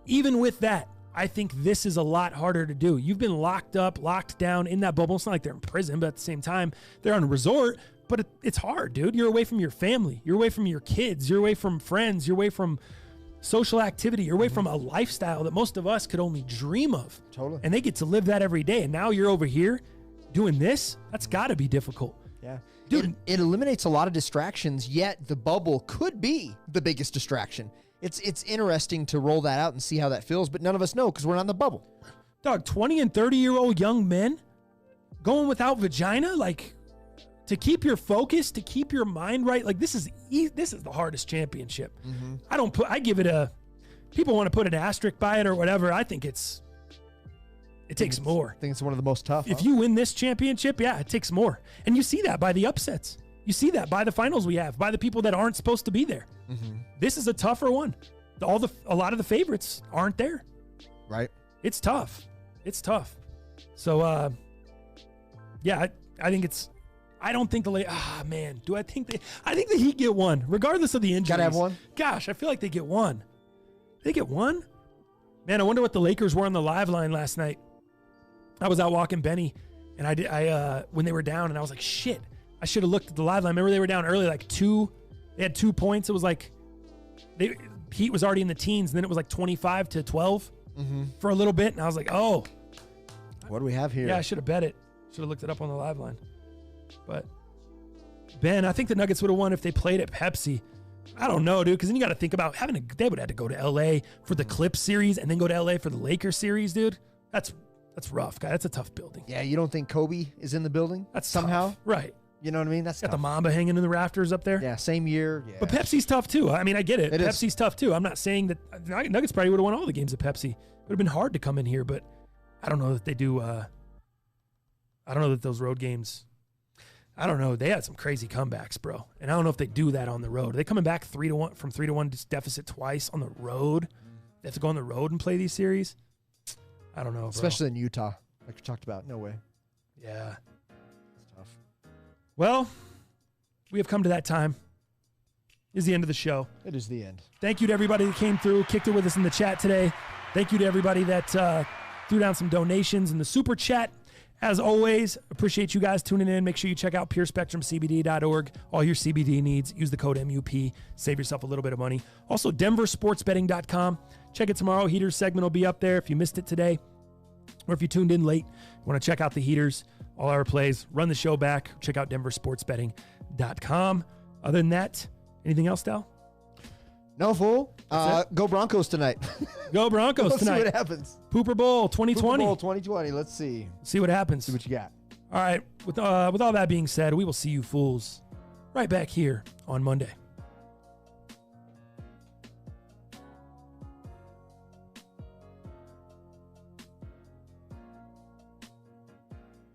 Even with that, I think this is a lot harder to do. You've been locked up, locked down in that bubble. It's not like they're in prison, but at the same time, they're on a resort. But it's hard, dude. You're away from your family. You're away from your kids. You're away from friends. You're away from social activity. You're away from a lifestyle that most of us could only dream of. Totally. And they get to live that every day. And now you're over here doing this. That's got to be difficult. Yeah. Dude, it eliminates a lot of distractions, yet the bubble could be the biggest distraction. It's interesting to roll that out and see how that feels, but none of us know because we're not in the bubble. Dog, 20 and 30-year-old young men going without vagina, like, to keep your focus, to keep your mind right, like, this is the hardest championship. Mm-hmm. I give it people want to put an asterisk by it or whatever. I think it takes more. I think it's one of the most tough. If you win this championship, yeah, it takes more. And you see that by the upsets. You see that by the finals we have, by the people that aren't supposed to be there. Mm-hmm. This is a tougher one. A lot of the favorites aren't there. Right. It's tough. It's tough. So, yeah, I think it's. I don't think man. I think the Heat get one, regardless of the injuries. Gotta have one. Gosh, I feel like they get one. They get one? Man, I wonder what the Lakers were on the live line last night. I was out walking Benny, and I when they were down, and I was like, shit, I should have looked at the live line. Remember they were down early, like 2. They had 2 points. It was like Heat was already in the teens, and then it was like 25-12 for a little bit, and I was like, oh. What do we have here? Yeah, I should have bet it. Should have looked it up on the live line. But, Ben, I think the Nuggets would have won if they played at Pepsi. I don't know, dude, because then you got to think about they would have had to go to L.A. for the Clips series and then go to L.A. for the Lakers series, dude. That's rough, guy. That's a tough building. Yeah, you don't think Kobe is in the building? That's somehow? Tough. Right. You know what I mean? That's got the Mamba hanging in the rafters up there. Yeah, same year. Yeah. But Pepsi's tough, too. I mean, I get it. Pepsi's is. tough, too. I'm not saying that Nuggets probably would have won all the games at Pepsi. It would have been hard to come in here, but I don't know that they do. I don't know that those road games. I don't know. They had some crazy comebacks, bro. And I don't know if they do that on the road. Are they coming back 3-1 from 3-1 deficit twice on the road? They have to go on the road and play these series? I don't know, bro. Especially in Utah, like we talked about. No way. Yeah. It's tough. Well, we have come to that time. Is the end of the show. It is the end. Thank you to everybody that came through, kicked it with us in the chat today. Thank you to everybody that threw down some donations in the super chat. As always, appreciate you guys tuning in. Make sure you check out PureSpectrumCBD.org. All your CBD needs. Use the code MUP. Save yourself a little bit of money. Also, DenverSportsBetting.com. Check it tomorrow. Heaters segment will be up there if you missed it today. Or if you tuned in late, you want to check out the Heaters, all our plays, run the show back. Check out DenverSportsBetting.com. Other than that, anything else, Dal? No, fool. Go Broncos tonight. Go Broncos tonight. See what happens. Pooper Bowl 2020. Pooper Bowl 2020. Let's see. See what happens. See what you got. All right. With all that being said, we will see you fools right back here on Monday.